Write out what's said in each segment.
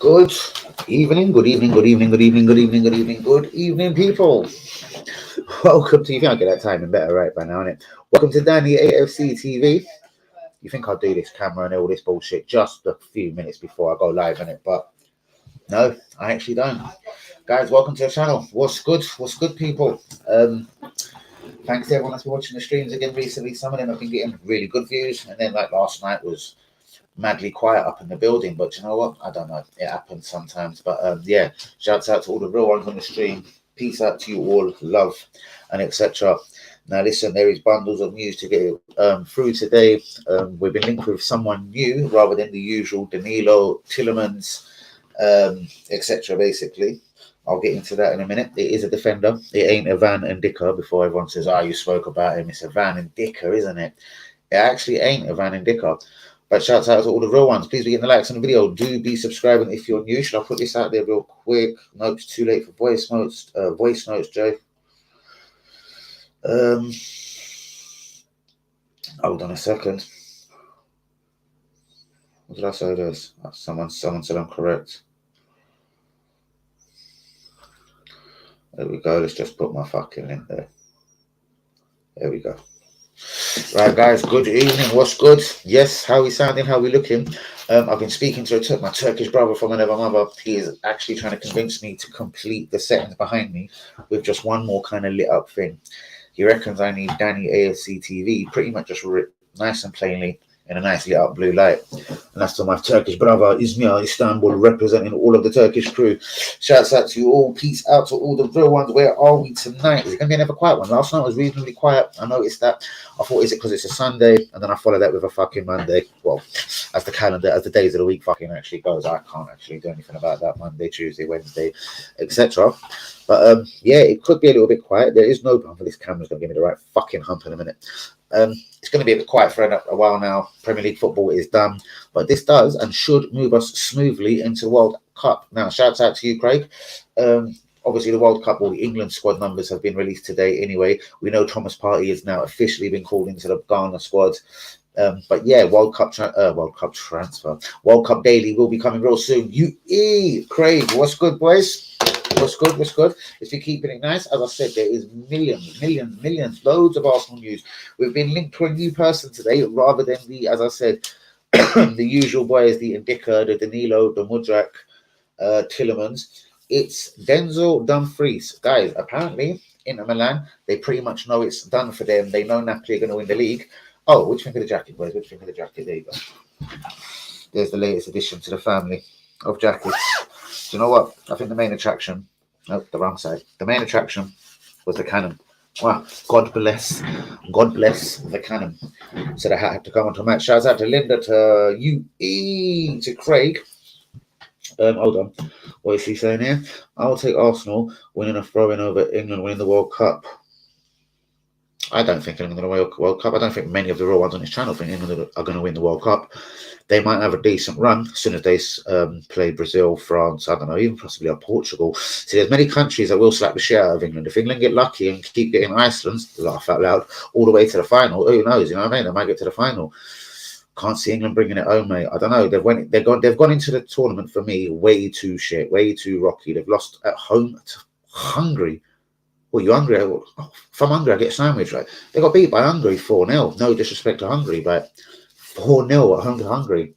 Good evening, good evening, good evening, good evening, good evening, good evening, good evening, people. Welcome to, you think I'll get that timing better right by now, innit? Welcome to Danny AFC TV. You think I'll do this camera and all this bullshit just a few minutes before I go live, innit? But no, I actually don't. Guys, welcome to the channel. What's good? What's good, people? Thanks to everyone that's been watching the streams again recently. Some of them have been getting really good views, and then like last night was madly quiet up in the building, but you know what, I don't know, it happens sometimes. But yeah, shouts out to all the real ones on the stream. Peace out to you all, love and etc. Now listen, there is bundles of news to get through today. We've been linked with someone new rather than the usual Danilo, Tillemans, etc. basically. I'll get into that in a minute. It is a defender. It ain't a Van and Dicker. Before everyone says, oh, you spoke about him, it's a Van and Dicker, isn't it? It actually ain't a Van and Dicker. But shout out to all the real ones. Please be getting the likes on the video. Do be subscribing if you're new. Should I put this out there real quick? No, it's too late for voice notes. Joe. Hold on a second. What did I say this? Someone said I'm correct. There we go. Let's just put my fucking link there. There we go. Right, guys, good evening. What's good? Yes, how we sounding? How we looking? I've been speaking to my Turkish brother from another mother. He is actually trying to convince me to complete the settings behind me with just one more kind of lit up thing. He reckons I need Danny AFC TV pretty much just nice and plainly in a nice lit up blue light. And that's to my Turkish brother, Izmir, Istanbul, representing all of the Turkish crew. Shouts out to you all. Peace out to all the real ones. Where are we tonight? Is it going to be another quiet one? Last night was reasonably quiet. I noticed that. I thought, is it because it's a Sunday? And then I followed that with a fucking Monday. Well, as the calendar, as the days of the week fucking actually goes, I can't actually do anything about that. Monday, Tuesday, Wednesday, etc. But yeah, it could be a little bit quiet. There is no hump, for this camera's going to give me the right fucking hump in a minute. It's going to be a bit quiet for a while now. Premier League football is done, but this does and should move us smoothly into the World Cup. Now, shouts out to you, Craig. Obviously, the World Cup, or the England squad numbers have been released today anyway. We know Thomas Partey has now officially been called into the Ghana squad. But yeah, World Cup transfer. World Cup Daily will be coming real soon. Craig, what's good, boys? What's good? What's good? If you're keeping it nice, as I said, there is millions, loads of Arsenal news. We've been linked to a new person today, rather than the, as I said, the usual boys, the Indika, the Danilo, the Mudrak, Tillemans. It's Denzel Dumfries. Guys, apparently, Inter Milan, they pretty much know it's done for them. They know Napoli are going to win the league. Oh, which think of the jacket, boys? Which think of the jacket? There you go. There's the latest addition to the family of jackets. Do you know what? I think the main attraction, no, the wrong side. The main attraction was the cannon. Wow, God bless the cannon. So the hat had to come on to match. Shouts out to Linda, to UE, to Craig. Hold on. What is she saying here? I'll take Arsenal winning a throw-in over England winning the World Cup. I don't think England are going to win the World Cup. I don't think many of the real ones on this channel think England are going to win the World Cup. They might have a decent run as soon as they play Brazil, France, I don't know, even possibly Portugal. See, there's many countries that will slap the shit out of England. If England get lucky and keep getting Iceland, laugh out loud, all the way to the final, who knows? You know what I mean? They might get to the final. Can't see England bringing it home, mate. I don't know. They've gone into the tournament for me way too shit, way too rocky. They've lost at home to Hungary. Well, you're hungry. From Hungary, I get sandwich, right? They got beat by Hungary 4-0. No disrespect to Hungary, but 4-0 at home to Hungary.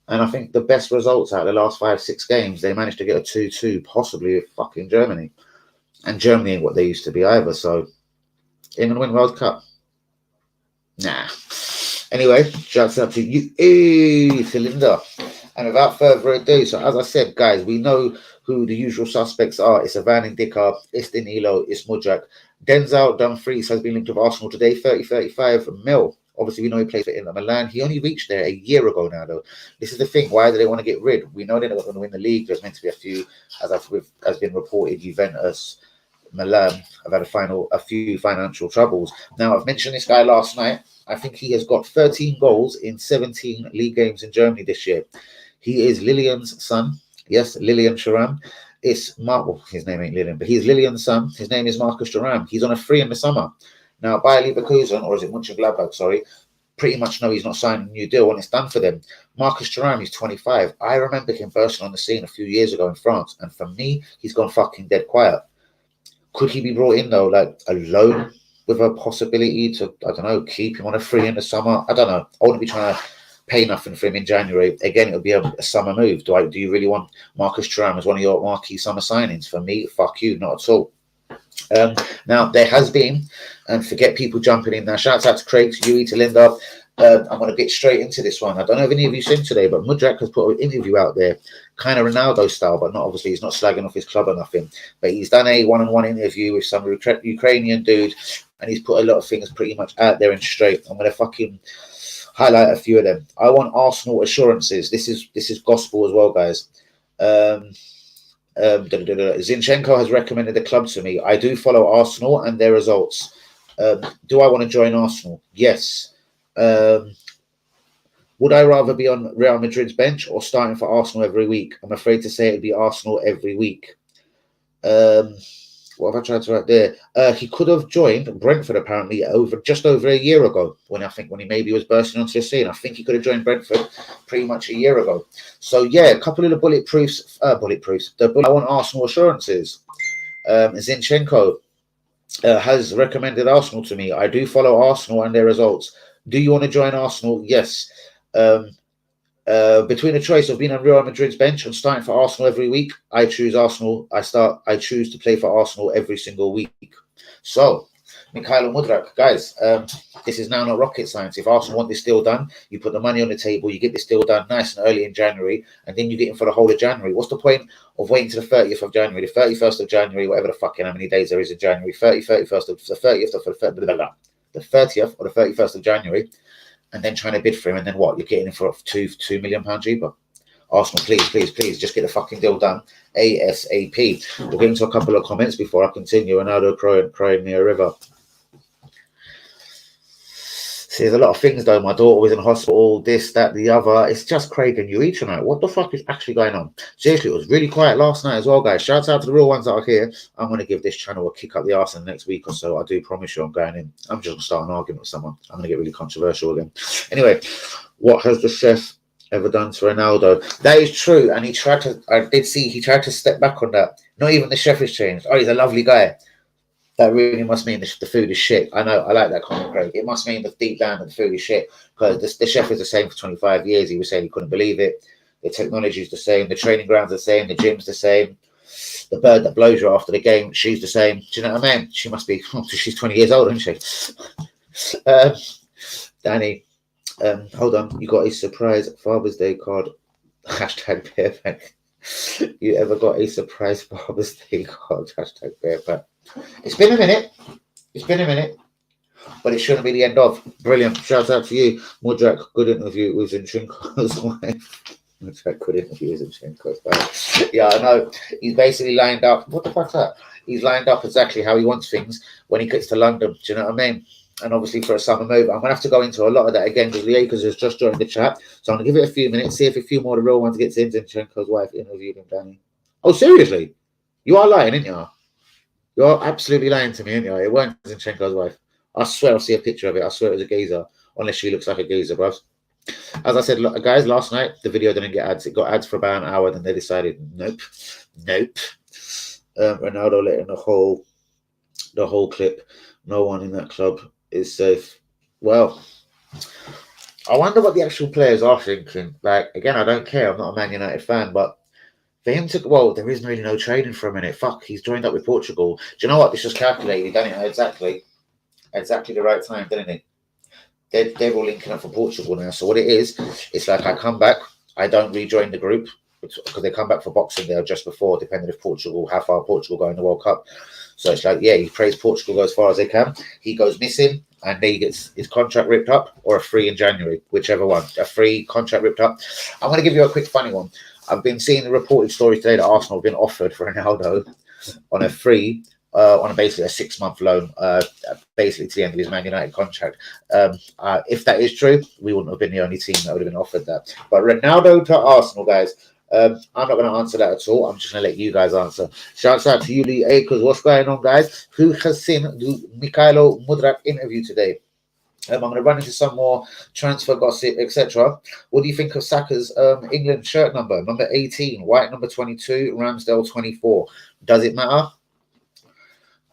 And I think the best results out of the last 5-6 games, they managed to get a 2-2, possibly with fucking Germany. And Germany ain't what they used to be either. So, England win World Cup? Nah. Anyway, shouts out to you, Cylinder. And without further ado, so as I said, guys, we know who the usual suspects are. It's Van Indika, it's Danilo, it's Mudrak. Denzel Dumfries has been linked with Arsenal today, 30-35 mil. Obviously, we know he plays for Inter Milan. He only reached there a year ago now, though. This is the thing. Why do they want to get rid? We know they're not going to win the league. There's meant to be a few, as been reported, Juventus, Milan have had a few financial troubles. Now, I've mentioned this guy last night. I think he has got 13 goals in 17 league games in Germany this year. He is Lillian's son. Yes, Lilian Thuram. It's Mark. Well, his name ain't Lilian, but he's Lilian's son. His name is Marcus Thuram. He's on a free in the summer. Now, Bayer Leverkusen, or is it Mönchengladbach? Sorry, pretty much know he's not signing a new deal when it's done for them. Marcus Thuram, he's 25. I remember him bursting on the scene a few years ago in France, and for me, he's gone fucking dead quiet. Could he be brought in though, like a loan with a possibility to, I don't know, keep him on a free in the summer? I don't know. I wouldn't be trying to pay nothing for him in January. Again, it would be a summer move. Do you really want Marcus Thuram as one of your marquee summer signings? For me, fuck you, not at all. Now there has been, and forget people jumping in now. Shouts out to Craig, to Yui, to Linda. I'm going to get straight into this one. I don't know if any of you seen today, but Mudrak has put an interview out there, kind of Ronaldo style, but not obviously. He's not slagging off his club or nothing. But he's done a one-on-one interview with some Ukrainian dude, and he's put a lot of things pretty much out there and straight. I'm going to fucking highlight a few of them. I want Arsenal assurances. This is gospel as well, guys. Zinchenko has recommended the club to me. I do follow Arsenal and their results. Do I want to join Arsenal? Yes. Would I rather be on Real Madrid's bench or starting for Arsenal every week? I'm afraid to say it'd be Arsenal every week. What have I tried to write there? He could have joined Brentford apparently just over a year ago when he maybe was bursting onto the scene. I think he could have joined Brentford pretty much a year ago. So yeah, a couple of the bulletproofs. I want Arsenal assurances. Zinchenko has recommended Arsenal to me. I do follow Arsenal and their results. Do you want to join Arsenal? Yes. Between a choice of being on Real Madrid's bench and starting for Arsenal every week, I choose Arsenal. I choose to play for Arsenal every single week. So, Mikhailo Mudrak, guys, this is now not rocket science. If Arsenal want this deal done, you put the money on the table, you get this deal done nice and early in January, and then you get in for the whole of January. What's the point of waiting to the 30th of January, the 31st of January, whatever the fucking how many days there is in January, 31st of the 30th or the 30th or the 31st of January, and then trying to bid for him, and then what? You're getting him for £2 million cheaper. Arsenal, please, just get the fucking deal done ASAP. We'll get into a couple of comments before I continue. Ronaldo crying me a river. See, there's a lot of things though. My daughter was in hospital, this, that, the other. It's just Craig and Yui tonight. What the fuck is actually going on? Seriously, it was really quiet last night as well, guys. Shout out to the real ones that are here. I'm going to give this channel a kick up the arse in the next week or so. I do promise you I'm going in. I'm just going to start an argument with someone. I'm going to get really controversial again. Anyway, what has the chef ever done to Ronaldo? That is true. And I did see he tried to step back on that. Not even the chef has changed. Oh, he's a lovely guy. That really must mean the food is shit. I know, I like that comment, Craig. It must mean that deep down that the food is shit, because the chef is the same for 25 years. He was saying he couldn't believe it. The technology is the same. The training ground's the same. The gym's the same. The bird that blows you after the game, she's the same. Do you know what I mean? She must be, she's 20 years old, isn't she? Danny, hold on. You got a surprise Father's Day card. Hashtag bareback. You ever got a surprise Father's Day card? Hashtag bareback. It's been a minute, but it shouldn't be the end of. Brilliant. Shout out to you, Mudrak. Good interview with Zinchenko's wife. Mudrak, good interview with Zinchenko's wife. Yeah, I know. He's basically lined up. What the fuck's that? He's lined up exactly how he wants things when he gets to London. Do you know what I mean? And obviously for a summer move. I'm going to have to go into a lot of that again because Liakers has just joined the chat. So I'm going to give it a few minutes, see if a few more of the real ones get in. Zinchenko's wife interviewed him, Danny. Oh, seriously? You are lying, aren't you? You're absolutely lying to me, aren't you? It weren't Zinchenko's wife. I swear I'll see a picture of it. I swear it was a geezer. Unless she looks like a geezer, bruv. As I said, guys, last night, the video didn't get ads. It got ads for about an hour, then they decided, nope. Ronaldo letting the whole clip. No one in that club is safe. Well, I wonder what the actual players are thinking. Like, again, I don't care. I'm not a Man United fan, but for him to, well, there is really no trading for a minute. Fuck, he's joined up with Portugal. Do you know what? This was calculated, didn't it? Exactly the right time, didn't it? They're all linking up for Portugal now. So what it is, it's like I come back, I don't rejoin the group because they come back for Boxing Day just before, depending if how far Portugal go in the World Cup. So it's like, yeah, he prays Portugal go as far as they can. He goes missing, and then he gets his contract ripped up, or a free in January, whichever one. A free contract ripped up. I'm going to give you a quick funny one. I've been seeing the reported story today that Arsenal have been offered for Ronaldo on a free, on basically a 6-month loan, basically to the end of his Man United contract. If that is true, we wouldn't have been the only team that would have been offered that. But Ronaldo to Arsenal, guys, I'm not going to answer that at all. I'm just going to let you guys answer. Shouts out to Yuli Akers. What's going on, guys? Who has seen the Mikhailo Mudrak interview today? I'm going to run into some more transfer gossip, etc. What do you think of Saka's England shirt number? Number 18, White number 22, Ramsdale 24. Does it matter?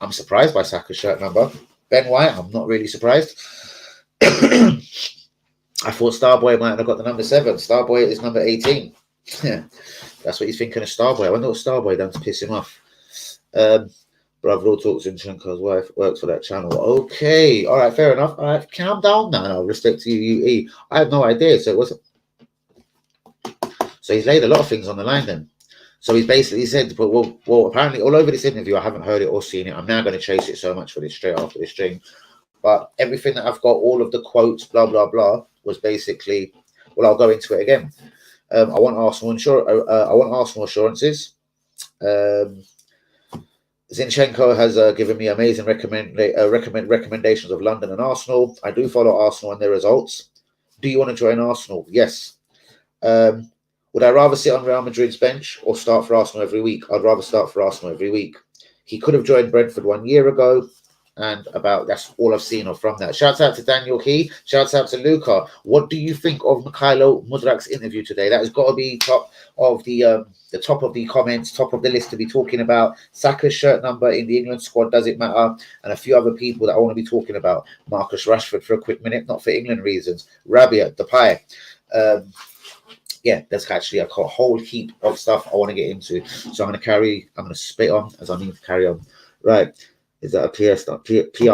I'm surprised by Saka's shirt number. Ben White, I'm not really surprised. I thought Starboy might have got the number 7. Starboy is number 18. That's what he's thinking of Starboy. I wonder what Starboy done to piss him off. Brother all talks Zinchenko's wife works for that channel. Okay, all right, fair enough. All right, calm down now. No, respect to you, UE. I had no idea. So it wasn't. So he's laid a lot of things on the line then. So he's basically said, but well, apparently all over this interview, I haven't heard it or seen it. I'm now going to chase it so much for this straight after this stream. But everything that I've got, all of the quotes, blah blah blah, was basically. Well, I'll go into it again. I want Arsenal assurances. Zinchenko has given me amazing recommendations of London and Arsenal. I do follow Arsenal and their results. Do you want to join Arsenal? Yes. Would I rather sit on Real Madrid's bench or start for Arsenal every week? I'd rather start for Arsenal every week. He could have joined Brentford 1 year ago. And that's all I've seen of from that. Shouts out to Daniel Key. Shouts out to Luca. What do you think of Mikhailo Mudrak's interview today? That has got to be top of the top of the comments, top of the list to be talking about. Saka's shirt number in the England squad, does it matter? And a few other people that I want to be talking about. Marcus Rashford for a quick minute, not for England reasons. Rabia, Depay. Yeah, there's actually a whole heap of stuff I want to get into. So I'm going to spit on as I need to carry on. Right. Is that a PR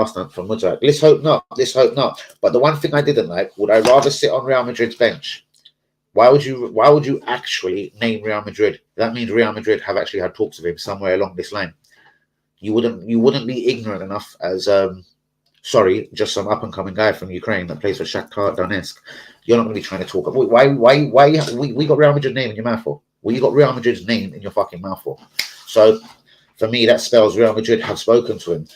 stunt from Mudrak? Let's hope not. Let's hope not. But the one thing I didn't like, would I rather sit on Real Madrid's bench? Why would you actually name Real Madrid? That means Real Madrid have actually had talks of him somewhere along this line. You wouldn't be ignorant enough as just some up and coming guy from Ukraine that plays for Shakhtar Donetsk. You're not going to be trying to talk. Why we got Real Madrid's name in your mouth for? Well, you got Real Madrid's name in your fucking mouth for. So for me, that spells Real Madrid have spoken to him.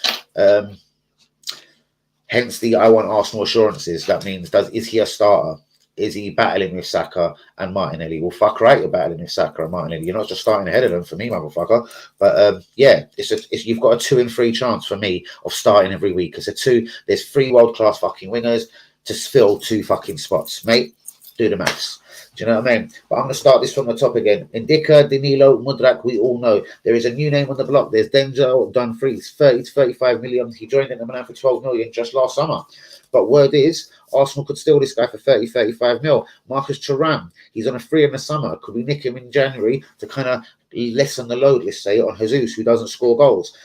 Hence the I want Arsenal assurances. That means is he a starter? Is he battling with Saka and Martinelli? Well, fuck right, you're battling with Saka and Martinelli. You're not just starting ahead of them for me, motherfucker. But yeah, you've got a 2 in 3 chance for me of starting every week. There's 3 world class fucking wingers to fill 2 fucking spots, mate. Do the maths. Do you know what I mean? But I'm going to start this from the top again. Indika, Danilo, Mudrak, we all know. There is a new name on the block. There's Denzel Dumfries, 30 to 35 million. He joined in the Milan for 12 million just last summer. But word is, Arsenal could steal this guy for 30, 35 mil. Marcus Thuram, he's on a free in the summer. Could we nick him in January to kind of lessen the load, let's say, on Jesus, who doesn't score goals?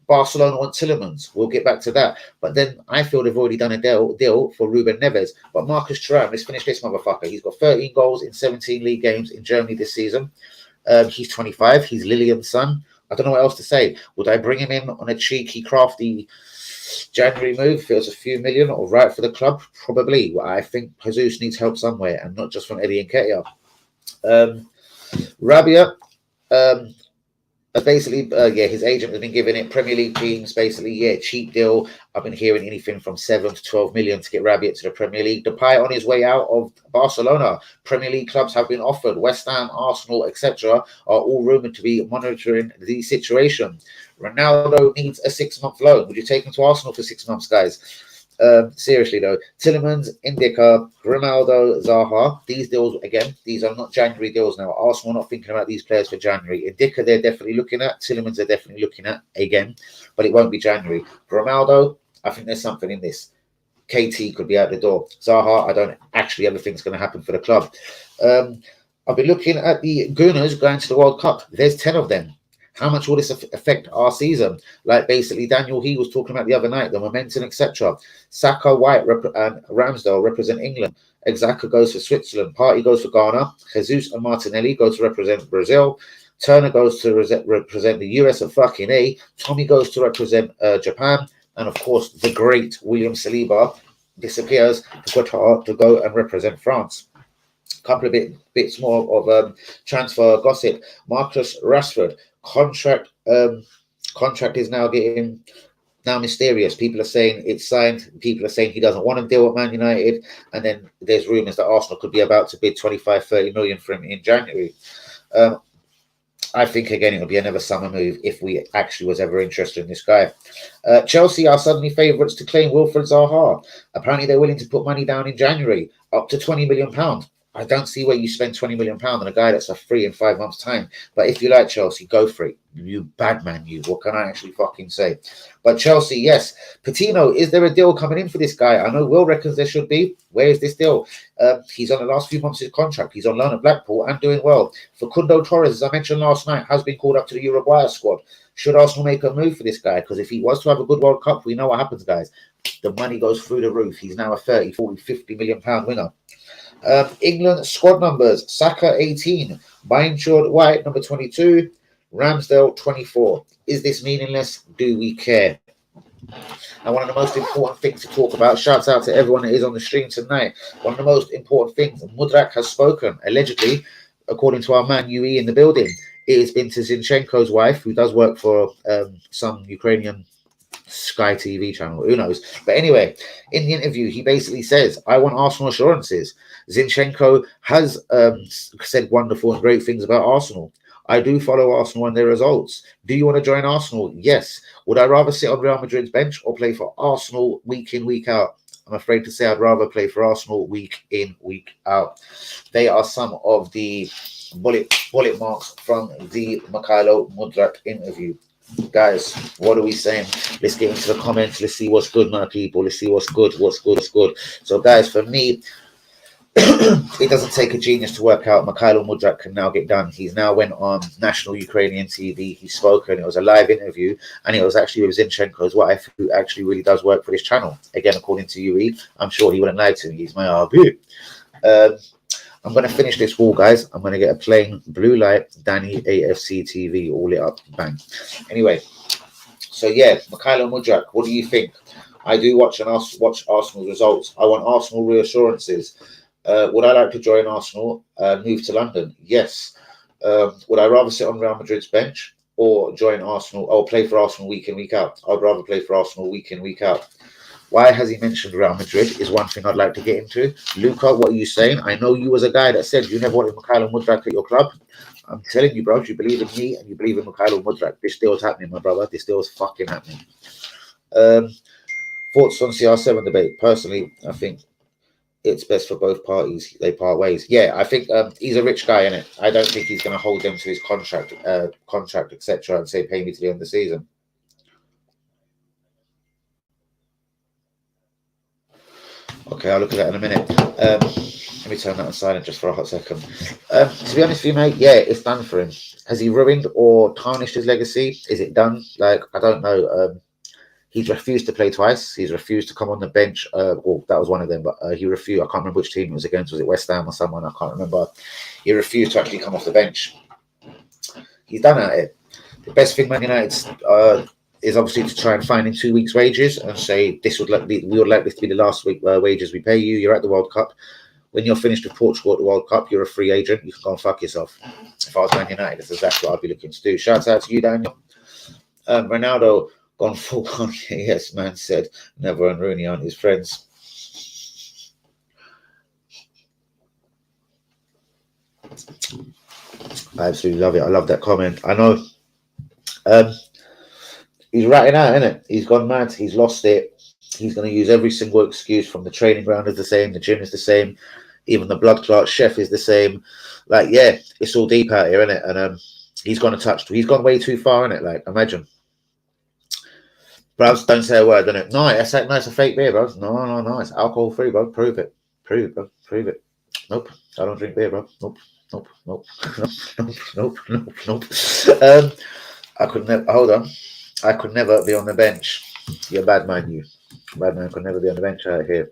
Barcelona want Tielemans. We'll get back to that. But then I feel they've already done a deal for Ruben Neves. But Marcus Thuram, let's finish this motherfucker. He's got 13 goals in 17 league games in Germany this season. He's 25. He's Lillian's son. I don't know what else to say. Would I bring him in on a cheeky, crafty January move if it was a few million or right for the club? Probably. Well, I think Jesus needs help somewhere and not just from Eddie Nketiah. Rabia, basically, his agent has been giving it Premier League teams, basically, cheap deal. I've been hearing anything from 7 to 12 million to get Rabiot to the Premier League. Depay on his way out of Barcelona. Premier League clubs have been offered. West Ham, Arsenal, etc. are all rumoured to be monitoring the situation. Ronaldo needs a 6-month loan. Would you take him to Arsenal for 6 months, guys? Seriously though, Tielemans, Indika, Ronaldo, Zaha, these deals, again, these are not January deals now. Arsenal are not thinking about these players for January. Indika, they're definitely looking at. Tielemans, they're definitely looking at again, but it won't be January. Ronaldo, I think there's something in this. KT could be out the door. Zaha, I don't actually ever think it's going to happen for the club. I'll be looking at the Gunners going to the World Cup. There's 10 of them. How much will this affect our season? Like basically Daniel He was talking about the other night, the momentum, etc. Saka, White, and Ramsdale represent England. Exaka goes for Switzerland. Partey goes for Ghana. Jesus and Martinelli go to represent Brazil. Turner goes to represent the US of fucking A. Tommy goes to represent Japan. And of course, the great William Saliba disappears to Qatar to go and represent France. A couple of bits more of transfer gossip. Marcus Rashford. Contract is now getting mysterious. People are saying it's signed. People are saying he doesn't want to deal with Man United. And then there's rumours that Arsenal could be about to bid 25, 30 million for him in January. I think again it'll be another summer move if we actually was ever interested in this guy. Chelsea are suddenly favourites to claim Wilfred Zaha. Apparently they're willing to put money down in January, up to £20 million. I don't see where you spend £20 million on a guy that's a free in 5 months' time. But if you like Chelsea, go for it. You bad man, you. What can I actually fucking say? But Chelsea, yes. Patino, is there a deal coming in for this guy? I know Will reckons there should be. Where is this deal? He's on the last few months of his contract. He's on loan at Blackpool and doing well. Facundo Torres, as I mentioned last night, has been called up to the Uruguay squad. Should Arsenal make a move for this guy? Because if he was to have a good World Cup, we know what happens, guys. The money goes through the roof. He's now a 30, 40, £50 million winner. England squad numbers: Saka 18, Bynchord White number 22, Ramsdale 24. Is this meaningless? Do we care? And one of the most important things to talk about, shouts out to everyone that is on the stream tonight. One of the most important things, Mudrak has spoken, allegedly, according to our man UE in the building. It has been to Zinchenko's wife, who does work for some Ukrainian Sky TV channel, who knows. But anyway, in the interview, he basically says, I want Arsenal assurances. Zinchenko has said wonderful and great things about Arsenal. I do follow Arsenal and their results. Do you want to join Arsenal? Yes. Would I rather sit on Real Madrid's bench or play for Arsenal week in, week out? I'm afraid to say I'd rather play for Arsenal week in, week out. They are some of the bullet marks from the Mikhailo Mudrak interview. Guys, what are we saying? Let's get into the comments. Let's see what's good, my people. Let's see what's good. So, guys, for me, it doesn't take a genius to work out Mikhailo Mudrak can now get done. He's now went on national Ukrainian TV. He spoke, and it was a live interview, and it was actually with Zinchenko's wife, who actually really does work for this channel. Again, according to UE, I'm sure he wouldn't lie to me. He's my RB. I'm going to finish this wall, guys. I'm going to get a plain blue light, Danny AFC TV, all lit up, bang. Anyway, so yeah, Mikhailo Mudrak, what do you think? I do watch Arsenal's results. I want Arsenal reassurances. Would I like to join Arsenal, move to London? Yes. Would I rather sit on Real Madrid's bench or join Arsenal or play for Arsenal week in, week out? I'd rather play for Arsenal week in, week out. Why has he mentioned Real Madrid is one thing I'd like to get into. Luca, what are you saying? I know you was a guy that said you never wanted Mikhailo Mudrak at your club. I'm telling you, bro, you believe in me and you believe in Mikhailo Mudrak. This deal's happening, my brother. This deal's fucking happening. Thoughts on CR7 debate? Personally, I think it's best for both parties. They part ways. Yeah, I think he's a rich guy, innit? I don't think he's going to hold them to his contract, etc., and say pay me to the end of the season. Okay, I'll look at that in a minute. Let me turn that on silent just for a hot second. To be honest with you, mate, yeah, it's done for him. Has he ruined or tarnished his legacy? Is it done? Like, I don't know. He's refused to play twice. He's refused to come on the bench. Well, that was one of them, but he refused. I can't remember which team it was against. Was it West Ham or someone? I can't remember. He refused to actually come off the bench. He's done at it. The best thing Man United is obviously to try and find in 2 weeks' wages and say we would like this to be the last week wages we pay you. You're at the World Cup. When you're finished with Portugal at the World Cup, you're a free agent. You can go and fuck yourself. If I was Man United, that's exactly what I'd be looking to do. Shout out to you, Daniel. Ronaldo gone full on. Yes, man said never and Rooney aren't his friends. I absolutely love it. I love that comment. I know. He's ratting out, isn't it? He's gone mad. He's lost it. He's going to use every single excuse. From the training ground is the same, the gym is the same, even the blood clot chef is the same. Like, yeah, it's all deep out here, isn't it? And he's gone way too far, isn't it? Like, imagine. Bro, don't say a word, isn't it? No, it's a fake beer, bro. No, it's alcohol free, bro. Prove it, bro. Prove it. Nope, I don't drink beer, bro. Nope. I could never. Hold on. I could never be on the bench. You're a bad man, you. Bad man could never be on the bench out here.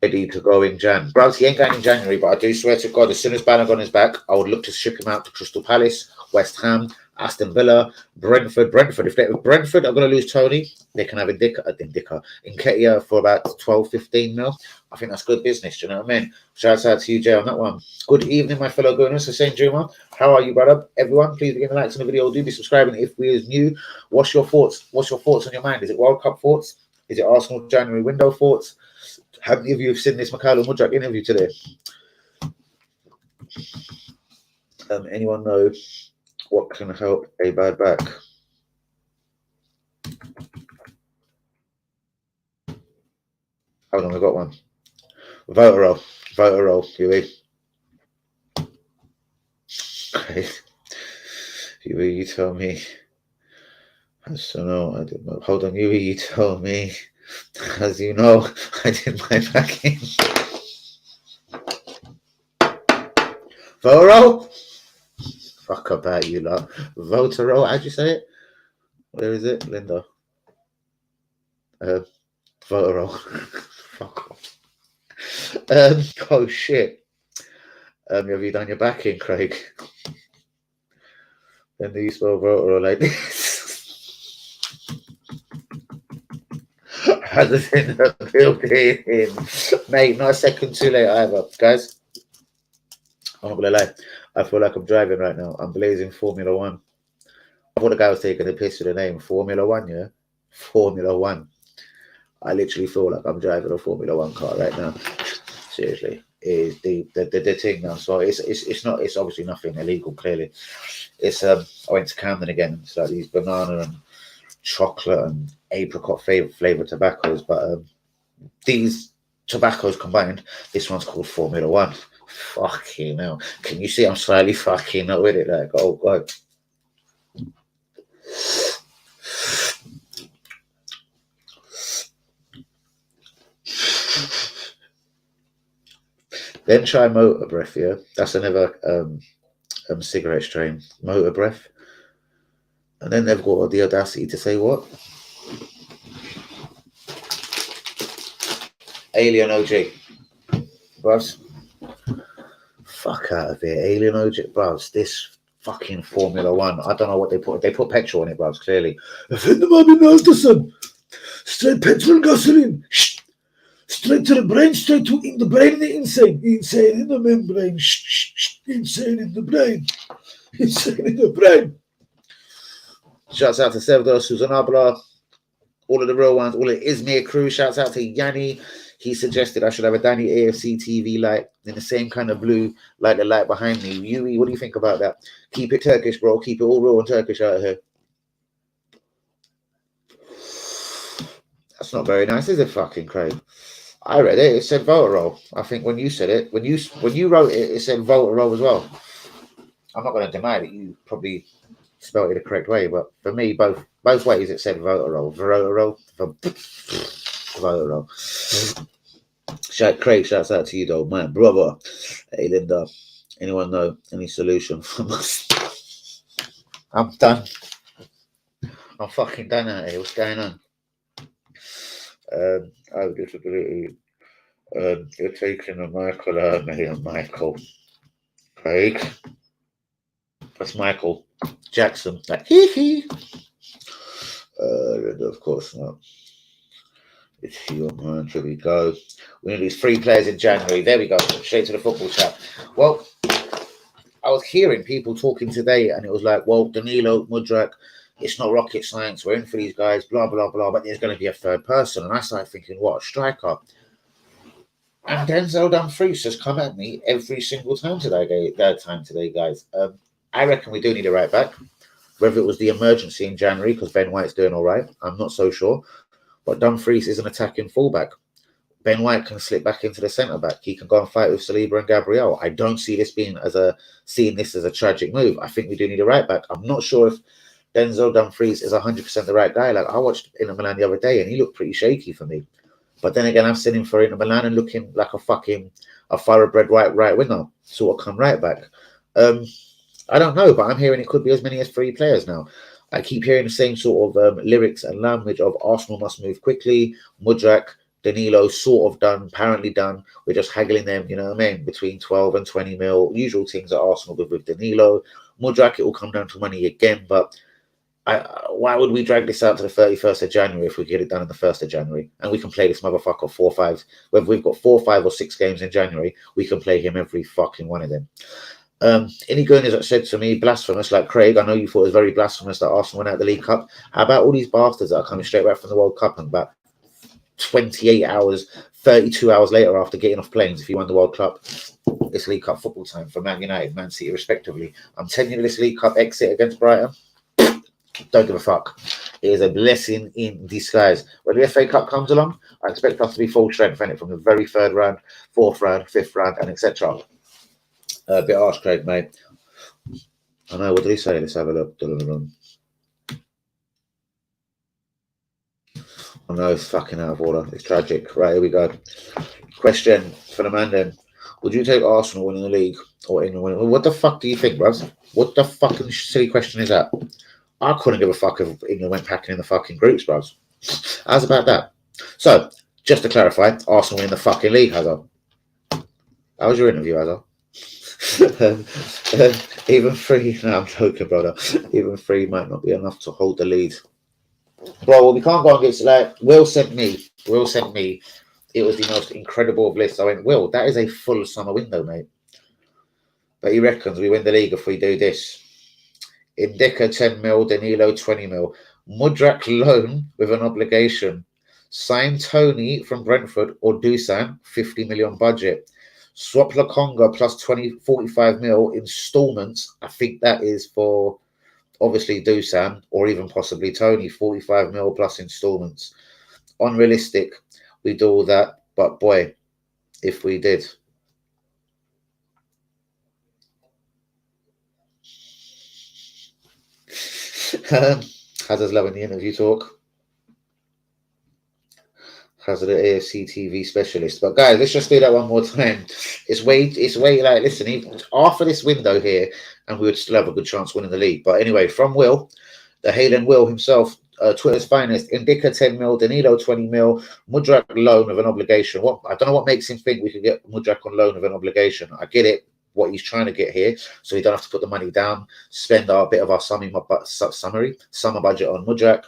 Ready to go in Jan. Bro, he ain't going in January, but I do swear to God, as soon as Balogun is back, I would look to ship him out to Crystal Palace, West Ham, Aston Villa, Brentford. If Brentford are going to lose Tony, they can have Nketiah for about 12, 15 mil. I think that's good business. Do you know what I mean? Shout out to you, Jay, on that one. Good evening, my fellow Gooners. Hussein Juma. How are you, brother? Everyone, please begin the likes on the video. Do be subscribing if we is new. What's your thoughts? What's your thoughts on your mind? Is it World Cup thoughts? Is it Arsenal January window thoughts? How many of you have seen this Mikhailo Mudrak interview today? Anyone know What can help a bad back? Hold on, we got one. Voter roll, Huey. Okay. Huey, you tell me. So no, I did not. Hold on, Huey, you tell me. As you know, I did my backing. Voter roll? Fuck about you lot. Voter roll, how'd you say it? Where is it, Linda? Voter roll. Fuck off. Oh shit. Have you done your backing, Craig? Then do you spell voter roll like this? Has it in the building? Mate, not a second too late either. Guys, I'm not gonna lie. I feel like I'm driving right now. I'm blazing Formula One. I thought the guy was taking a piss with the name Formula One, yeah? Formula One. I literally feel like I'm driving a Formula One car right now. Seriously, is the thing now. So it's not. It's obviously nothing illegal. Clearly, it's I went to Camden again. It's like these banana and chocolate and apricot flavored tobaccos, but these tobaccos combined. This one's called Formula One. Fucking hell! Can you see I'm slightly fucking up with it? Like, oh god. Then try motor breath, yeah? That's another cigarette strain. Motor breath. And then they've got the audacity to say what? Alien OG. Bruvs. Fuck out of here. Alien OG. Bruvs, this fucking Formula One. I don't know what they put. They put petrol in it, bruvs, clearly. Straight petrol gasoline. Shh. Straight to the brain, straight to in the brain, the insane in the membrane, insane in the brain, insane in the brain. Shouts out to Sevda, Susan Abla, all of the real ones, all of the Izmir crew. Shouts out to Yanni. He suggested I should have a Danny AFC TV light in the same kind of blue like the light behind me. Yui, what do you think about that? Keep it Turkish, bro. Keep it all real and Turkish out here. That's not very nice, is it, fucking Craig? I read it. It said voter roll. I think when you said it, when you wrote it, it said voter roll as well. I'm not going to deny that you probably spelled it the correct way, but for me, both ways it said voter roll. Voter roll. Voter roll. Craig, shouts out to you, though, my brother. Hey, Linda. Anyone know any solution for us? I'm done. I'm fucking done out here. What's going on? I disagree. You're taking a Michael and Michael. Craig. That's Michael Jackson. Like, hee hee. Of course not. It's your man. Here we go. We need these 3 players in January. There we go. Straight to the football chat. Well, I was hearing people talking today, and it was like, well, Danilo, Mudrak, it's not rocket science. We're in for these guys, blah, blah, blah. But there's going to be a third person. And I started thinking, what, a striker? And Denzel Dumfries has come at me every single time today, guys. I reckon we do need a right back. Whether it was the emergency in January because Ben White's doing all right, I'm not so sure. But Dumfries is an attacking fullback. Ben White can slip back into the centre back. He can go and fight with Saliba and Gabriel. I don't see this seeing this as a tragic move. I think we do need a right back. I'm not sure if Denzel Dumfries is 100% the right guy. Like, I watched Inter Milan the other day and he looked pretty shaky for me. But then again, I've seen him for Inter Milan and looking like a thoroughbred right winger, sort of come right back. I don't know, but I'm hearing it could be as many as 3 players now. I keep hearing the same sort of lyrics and language of Arsenal must move quickly. Mudrak, Danilo, sort of done, apparently done. We're just haggling them, you know what I mean, between 12 and 20 mil. Usual things at Arsenal with Danilo. Mudrak, it will come down to money again, but why would we drag this out to the 31st of January if we get it done on the 1st of January? And we can play this motherfucker 4 or 5. Whether we've got 4, 5 or 6 games in January, we can play him every fucking one of them. Any Gunners that said to me, blasphemous, like Craig, I know you thought it was very blasphemous that Arsenal went out of the League Cup. How about all these bastards that are coming straight back from the World Cup and about 28 hours, 32 hours later after getting off planes if you won the World Cup? this League Cup football time for Man United, Man City, respectively. I'm telling you, this League Cup exit against Brighton, don't give a fuck. It is a blessing in disguise. When the FA Cup comes along, I expect us to be full strength in it from the very third round, fourth round, fifth round, and etc. A bit harsh, Craig, mate. I know, what did he say? Let's have a look. I know, it's fucking out of order. It's tragic. Right, here we go. Question for the man then. Would you take Arsenal winning the league or England winning? What the fuck do you think, bruv? What the fucking silly question is that? I couldn't give a fuck if England went packing in the fucking groups, bruv. How's about that? So, just to clarify, Arsenal win the fucking league, Hazard. How was your interview, Hazard? Even 3, no, I'm joking, brother. Even 3 might not be enough to hold the lead. Bro, well, we can't go against, like, Will sent me, it was the most incredible of lists. I went, Will, that is a full summer window, mate. But he reckons we win the league if we do this. Indica 10 mil, Danilo 20 mil. Mudrak loan with an obligation. Sign Tony from Brentford or Dusan, 50 million budget. Swap Lakonga plus 45 mil installments. I think that is for obviously Dusan or even possibly Tony, 45 mil plus installments. Unrealistic. We do all that, but boy, if we did. Hazard's loving the interview talk. Hazard, an AFC TV specialist. But guys, let's just do that one more time. It's way like, listen, even after this window here, and we would still have a good chance winning the league. But anyway, from Will, the Halen Will himself, Twitter's finest, Indica 10 mil, Danilo 20 mil, Mudrak loan of an obligation. What I don't know what makes him think we could get Mudrak on loan of an obligation. I get it, what he's trying to get here, so we don't have to put the money down, spend our bit of our summer budget on Mudrak.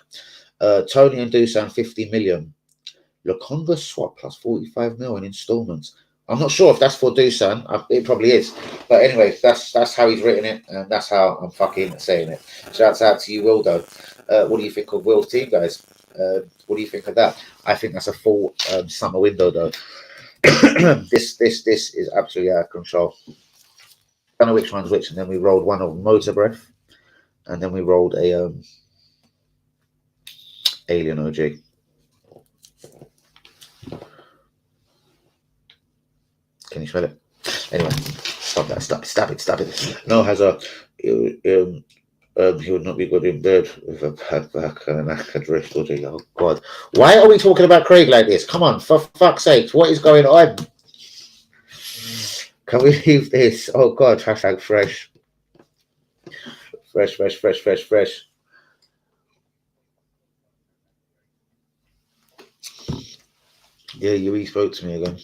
Tony and Dusan 50 million. Lakonga swap plus 45 mil in installments. I'm not sure if that's for Dusan. It probably is. But anyway, that's how he's written it, and that's how I'm fucking saying it. Shouts out to you, Will, though. What do you think of Will's team, guys? What do you think of that? I think that's a full summer window, though. This is absolutely out of control. I don't know which one's which, and then we rolled one of Motor Breath, and then we rolled a Alien OG. Can you smell it? Anyway, stop that. Stop it. No, Hazard, he would not be good in bed with a bad back and an acid drift, would he? Oh, God. Why are we talking about Craig like this? Come on, for fuck's sake. What is going on? Can we leave this? Oh, God. Hashtag fresh. Fresh. Yeah, you spoke to me again.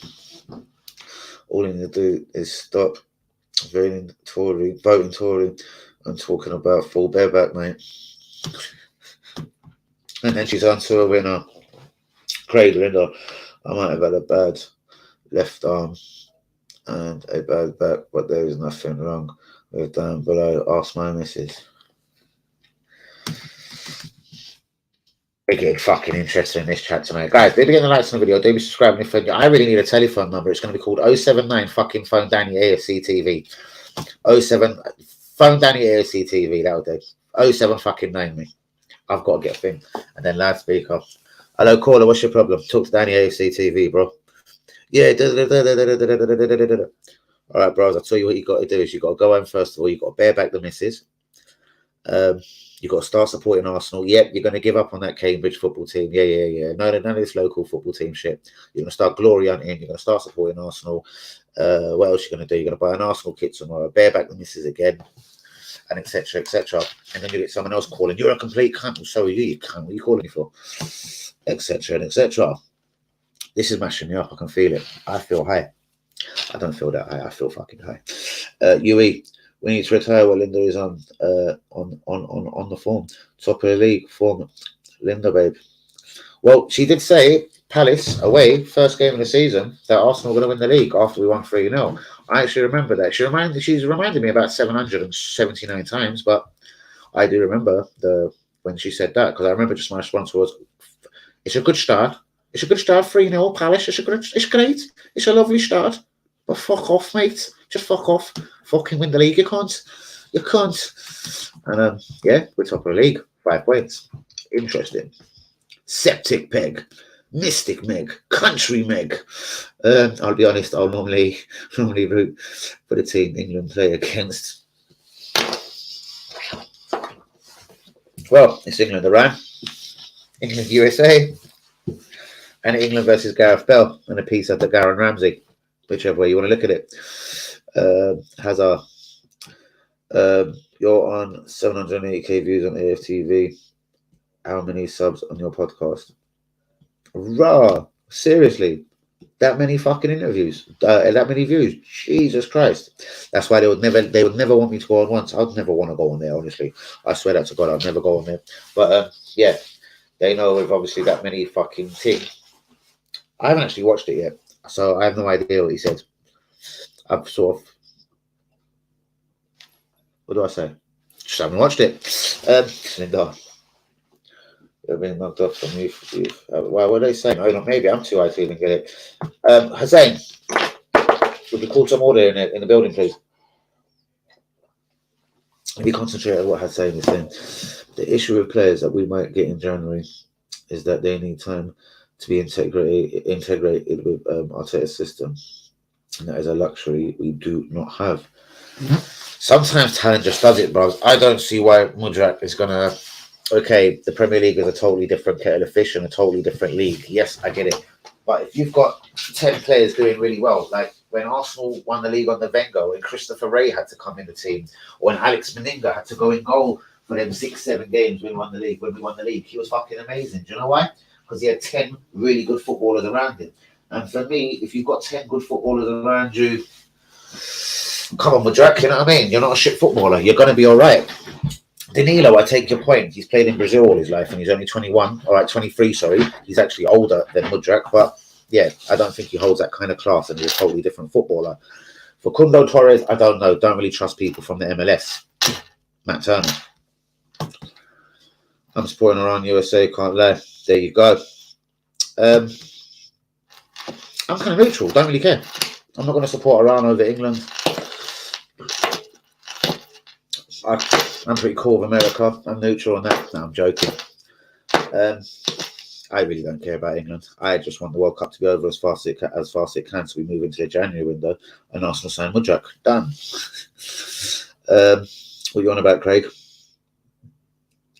All you need to do is stop voting Tory, and talking about full bareback, mate. And then she's on to a winner. Craig Linder, I might have had a bad left arm and a bad back, but there is nothing wrong with down below. Ask my missus. We're getting fucking interested in this chat tonight. Guys, do be getting the likes on the video, do be subscribing if I really need a telephone number. It's going to be called 079 fucking phone Danny AFC TV. 07 phone Danny AFC TV, that'll do. 07 fucking 9 me. I've got to get a thing. And then loudspeaker. Hello, caller, what's your problem? Talk to Danny AFC TV, bro. Yeah. All right, bros, I'll tell you what you got to do is you got to go home first of all. You got to bear back the missus. You got to start supporting Arsenal. Yep, you're going to give up on that Cambridge football team. Yeah. None of this local football team shit. You're going to start glory hunting. You're going to start supporting Arsenal. What else are you going to do? You're going to buy an Arsenal kit tomorrow. Bear back the missus again, and etc. And then you get someone else calling. You're a complete cunt. Well, so are you. You cunt. What are you calling me for? Etc. This is mashing me up. I can feel it. I feel high. I don't feel that high. I feel fucking high. UE. We need to retire while Linda is on the form. Top of the league form. Linda, babe. Well, she did say Palace away, first game of the season, that Arsenal were going to win the league after we won 3-0. I actually remember that. She's reminded me about 779 times, but I do remember when she said that, because I remember just my response was, it's a good start. It's a good start, 3-0 Palace. It's great. It's a lovely start. But fuck off, mate. Just fuck off. Fucking win the league. You can't. You can't. And yeah, we're top of the league. 5 points. Interesting. Septic Peg. Mystic Meg. Country Meg. I'll be honest, I'll normally root for the team England play against. Well, it's England Iran, England USA, and England versus Gareth Bell, and a piece of the Darren Ramsey, whichever way you want to look at it. Hazard, you're on 780k views on AFTV. How many subs on your podcast? Rah, seriously, that many fucking interviews, that many views. Jesus Christ, that's why they would never want me to go on once. I'd never want to go on there, honestly. I swear that to God, I'd never go on there. But yeah, they know with obviously that many fucking things. I haven't actually watched it yet, so I have no idea what he said. I've sort of, what do I say? Just haven't watched it. Linda. They've been knocked off from youth. Well, what are they saying? Oh, no, maybe I'm too high to even get it. Hussein, would you call some order in the building, please? Let me concentrate on what Hussein is saying. The issue with players that we might get in January is that they need time to be integrated with Arteta's system. And that is a luxury we do not have. Sometimes talent just does it, bros. I don't see why Mudrak is going to... Okay, the Premier League is a totally different kettle of fish and a totally different league. Yes, I get it. But if you've got 10 players doing really well, like when Arsenal won the league on the Wenger, when Christopher Ray had to come in the team, or when Alex Meninga had to go in goal for them 6-7 games when we won the league, he was fucking amazing. Do you know why? Because he had 10 really good footballers around him. And for me, if you've got 10 good footballers around you, come on, Mudrak, you know what I mean? You're not a shit footballer. You're going to be all right. Danilo, I take your point. He's played in Brazil all his life and he's only 21. All right, 23, sorry. He's actually older than Mudrak. But yeah, I don't think he holds that kind of class and he's a totally different footballer. For Kundo Torres, I don't know. Don't really trust people from the MLS. Matt Turner. I'm supporting around USA, can't lie. There you go. I'm kind of neutral. Don't really care. I'm not going to support Iran over England. I'm pretty cool with America. I'm neutral on that. No, I'm joking. I really don't care about England. I just want the World Cup to be over as fast as it can, so we move into the January window and Arsenal sign Mudrak. Done. What you on about, Craig?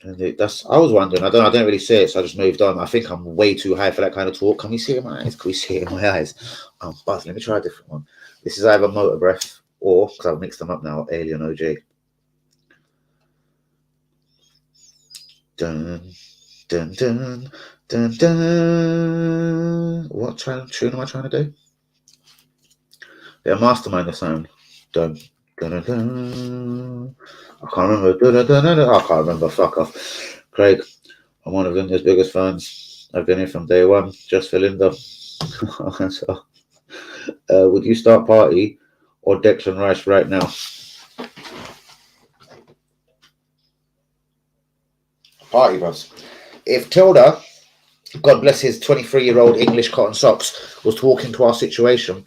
And I was wondering. I don't really see it, so I just moved on. I think I'm way too high for that kind of talk. Can we see it in my eyes? Can we see it in my eyes? Oh, but let me try a different one. This is either Motor Breath or, because I've mixed them up now, Alien OG. Dun, dun, dun, dun, dun. What tune am I trying to do? Yeah, mastermind the sound. Dun, dun, dun, dun. I can't remember. Dun, dun, dun, dun, dun. I can't remember. Fuck off. Craig, I'm one of Linda's biggest fans. I've been here from day one, just for Linda. So, would you start Party or Declan Rice right now? Party, bros. If Tilda, God bless his 23-year-old English cotton socks, was talking to our situation,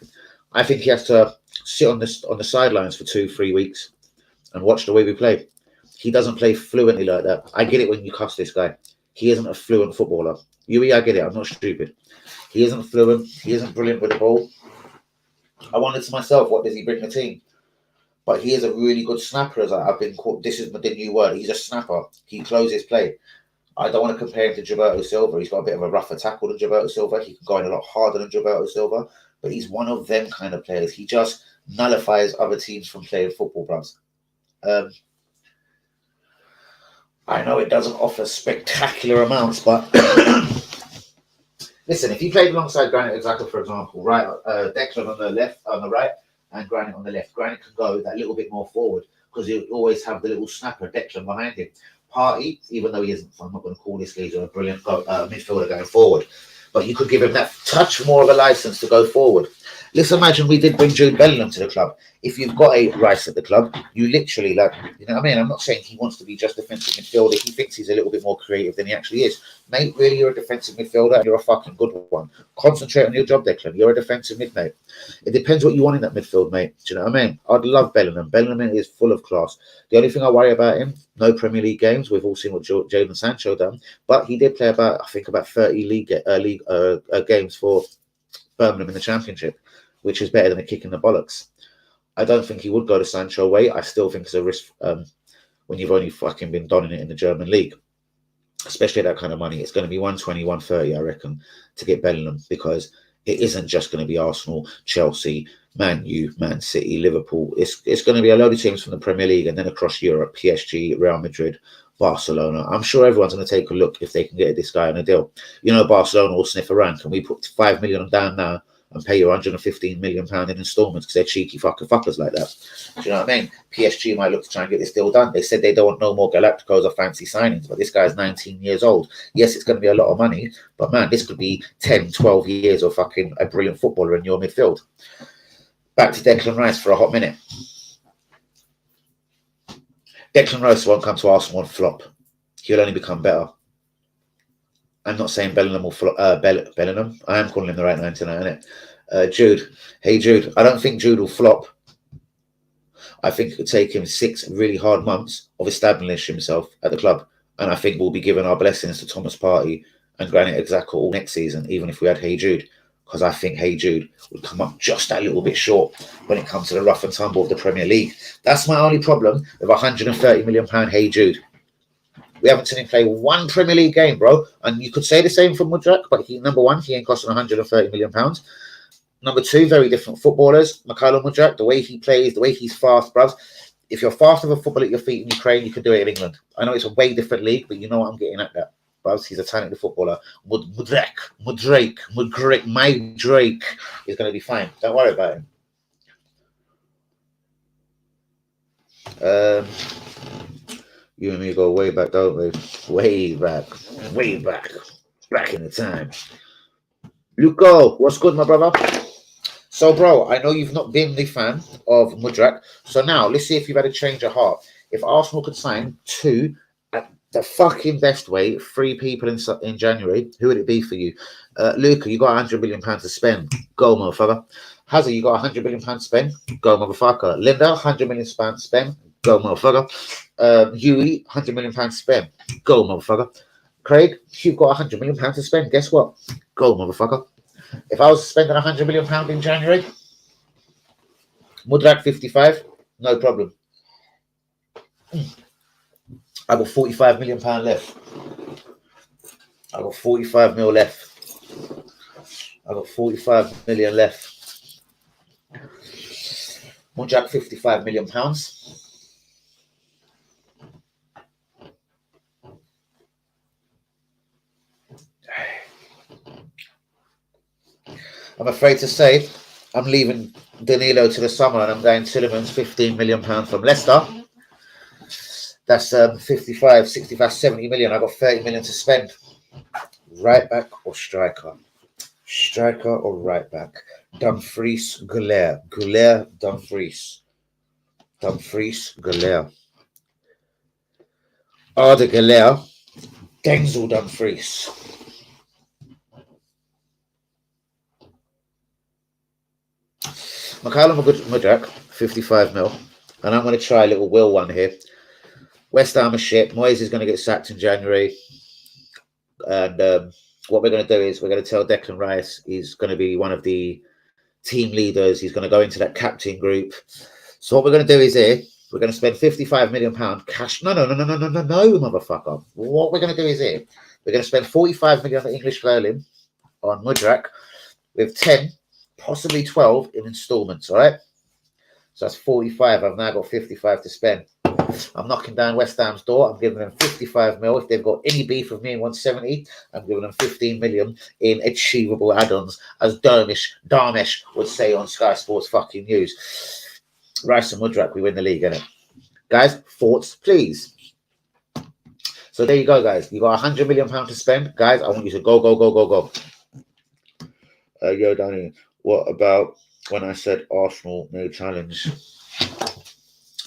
I think he has to sit on the sidelines for 2-3 weeks and watch the way we play. He doesn't play fluently like that. I get it when you cuss this guy. He isn't a fluent footballer. I get it. I'm not stupid. He isn't fluent. He isn't brilliant with the ball. I wondered to myself, what does he bring the team? But he is a really good snapper, as I've been called. This is the new word. He's a snapper. He closes play. I don't want to compare him to Gilberto Silva. He's got a bit of a rougher tackle than Gilberto Silva. He can go in a lot harder than Gilberto Silva. But he's one of them kind of players. He just nullifies other teams from playing football, clubs. I know it doesn't offer spectacular amounts, but listen, if you played alongside Granit Xhaka, for example, right, Declan on the left, on the right, and Granit on the left, Granit can go that little bit more forward because he'll always have the little snapper Declan behind him. Party, even though he isn't, I'm not going to call this geezer a brilliant midfielder going forward, but you could give him that touch more of a license to go forward. Let's imagine we did bring Jude Bellingham to the club. If you've got a Rice at the club, you literally, like, you know what I mean? I'm not saying he wants to be just defensive midfielder. He thinks he's a little bit more creative than he actually is. Mate, really, you're a defensive midfielder and you're a fucking good one. Concentrate on your job, Declan. You're a defensive mid, mate. It depends what you want in that midfield, mate. Do you know what I mean? I'd love Bellingham. Bellingham is full of class. The only thing I worry about him, no Premier League games. We've all seen what Jadon Sancho done. But he did play about 30 league games for Birmingham in the Championship, which is better than a kick in the bollocks. I don't think he would go the Sancho way. I still think it's a risk when you've only fucking been donning it in the German league, especially at that kind of money. It's going to be 120, 130, I reckon, to get Bellingham, because it isn't just going to be Arsenal, Chelsea, Man U, Man City, Liverpool. It's going to be a load of teams from the Premier League and then across Europe, PSG, Real Madrid, Barcelona. I'm sure everyone's going to take a look if they can get this guy on a deal. You know, Barcelona will sniff around. Can we put 5 million down now and pay you £115 million in installments because they're cheeky fuckers like that? Do you know what I mean? PSG might look to try and get this deal done. They said they don't want no more Galacticos or fancy signings, but this guy's 19 years old. Yes, it's going to be a lot of money, but man, this could be 10, 12 years of fucking a brilliant footballer in your midfield. Back to Declan Rice for a hot minute. Declan Rice won't come to Arsenal and flop. He'll only become better. I'm not saying Bellingham will flop. Bellingham. I am calling him the right name tonight, innit? Jude. Hey, Jude. I don't think Jude will flop. I think it could take him 6 really hard months of establishing himself at the club. And I think we'll be giving our blessings to Thomas Partey and Granit Xhaka all next season, even if we had Hey Jude. Because I think Hey Jude would come up just a little bit short when it comes to the rough and tumble of the Premier League. That's my only problem with £130 million Hey Jude. We haven't seen him play one Premier League game, bro. And you could say the same for Mudrak, but number one, he ain't costing £130 million. Number two, very different footballers. Mikhailo Mudrak, the way he plays, the way he's fast, bruv. If you're fast with a football at your feet in Ukraine, you can do it in England. I know it's a way different league, but you know what I'm getting at that. He's a talented footballer. Mudrak is going to be fine. Don't worry about him. You and me go way back, don't we? Way back in the time. Luco, what's good, my brother? So, bro, I know you've not been the fan of Mudrak. So now, let's see if you've had a change of heart. If Arsenal could sign 2 at the fucking best way, 3 people in January, who would it be for you? Luca, you got £100 million to spend. Go, motherfucker. Hazard, you got £100 million to spend. Go, motherfucker. Linda, £100 million to spend. Go, motherfucker. Huey, £100 million to spend. Go, motherfucker. Craig, you've got £100 million to spend. Guess what? Go, motherfucker. If I was spending £100 million in January, Mudrak 55, no problem. I got £45 million left. I got 45 mil left. I got 45 million left. Mudrak 55 million pounds. I'm afraid to say I'm leaving Danilo to the summer and I'm going Tielemans £15 million from Leicester. That's 55, 65, 70 million. I got 30 million to spend. Right back or striker? Striker or right back? Dumfries, Goulet. Goulet, Dumfries. Dumfries, Goulet. Arda Goulet. Denzel Dumfries. Mikhailo Mudrak, 55 mil. And I'm going to try a little Will one here. West Ham are shit. Moyes is going to get sacked in January. And what we're going to do is we're going to tell Declan Rice he's going to be one of the team leaders. He's going to go into that captain group. So what we're going to do is here, we're going to spend £55 million cash. No, motherfucker. What we're going to do is here, we're going to spend 45 million for English sterling on Mudrak with 10, possibly 12 in installments, all right? So that's 45. I've now got 55 to spend. I'm knocking down West Ham's door. I'm giving them 55 mil. If they've got any beef with me in 170, I'm giving them 15 million in achievable add-ons, as Darmish would say on Sky Sports fucking News. Rice and Mudrak, we win the league, innit? Guys, thoughts, please. So there you go, guys. You got £100 million to spend. Guys, I want you to go. Yo, Danny, what about when I said Arsenal no challenge.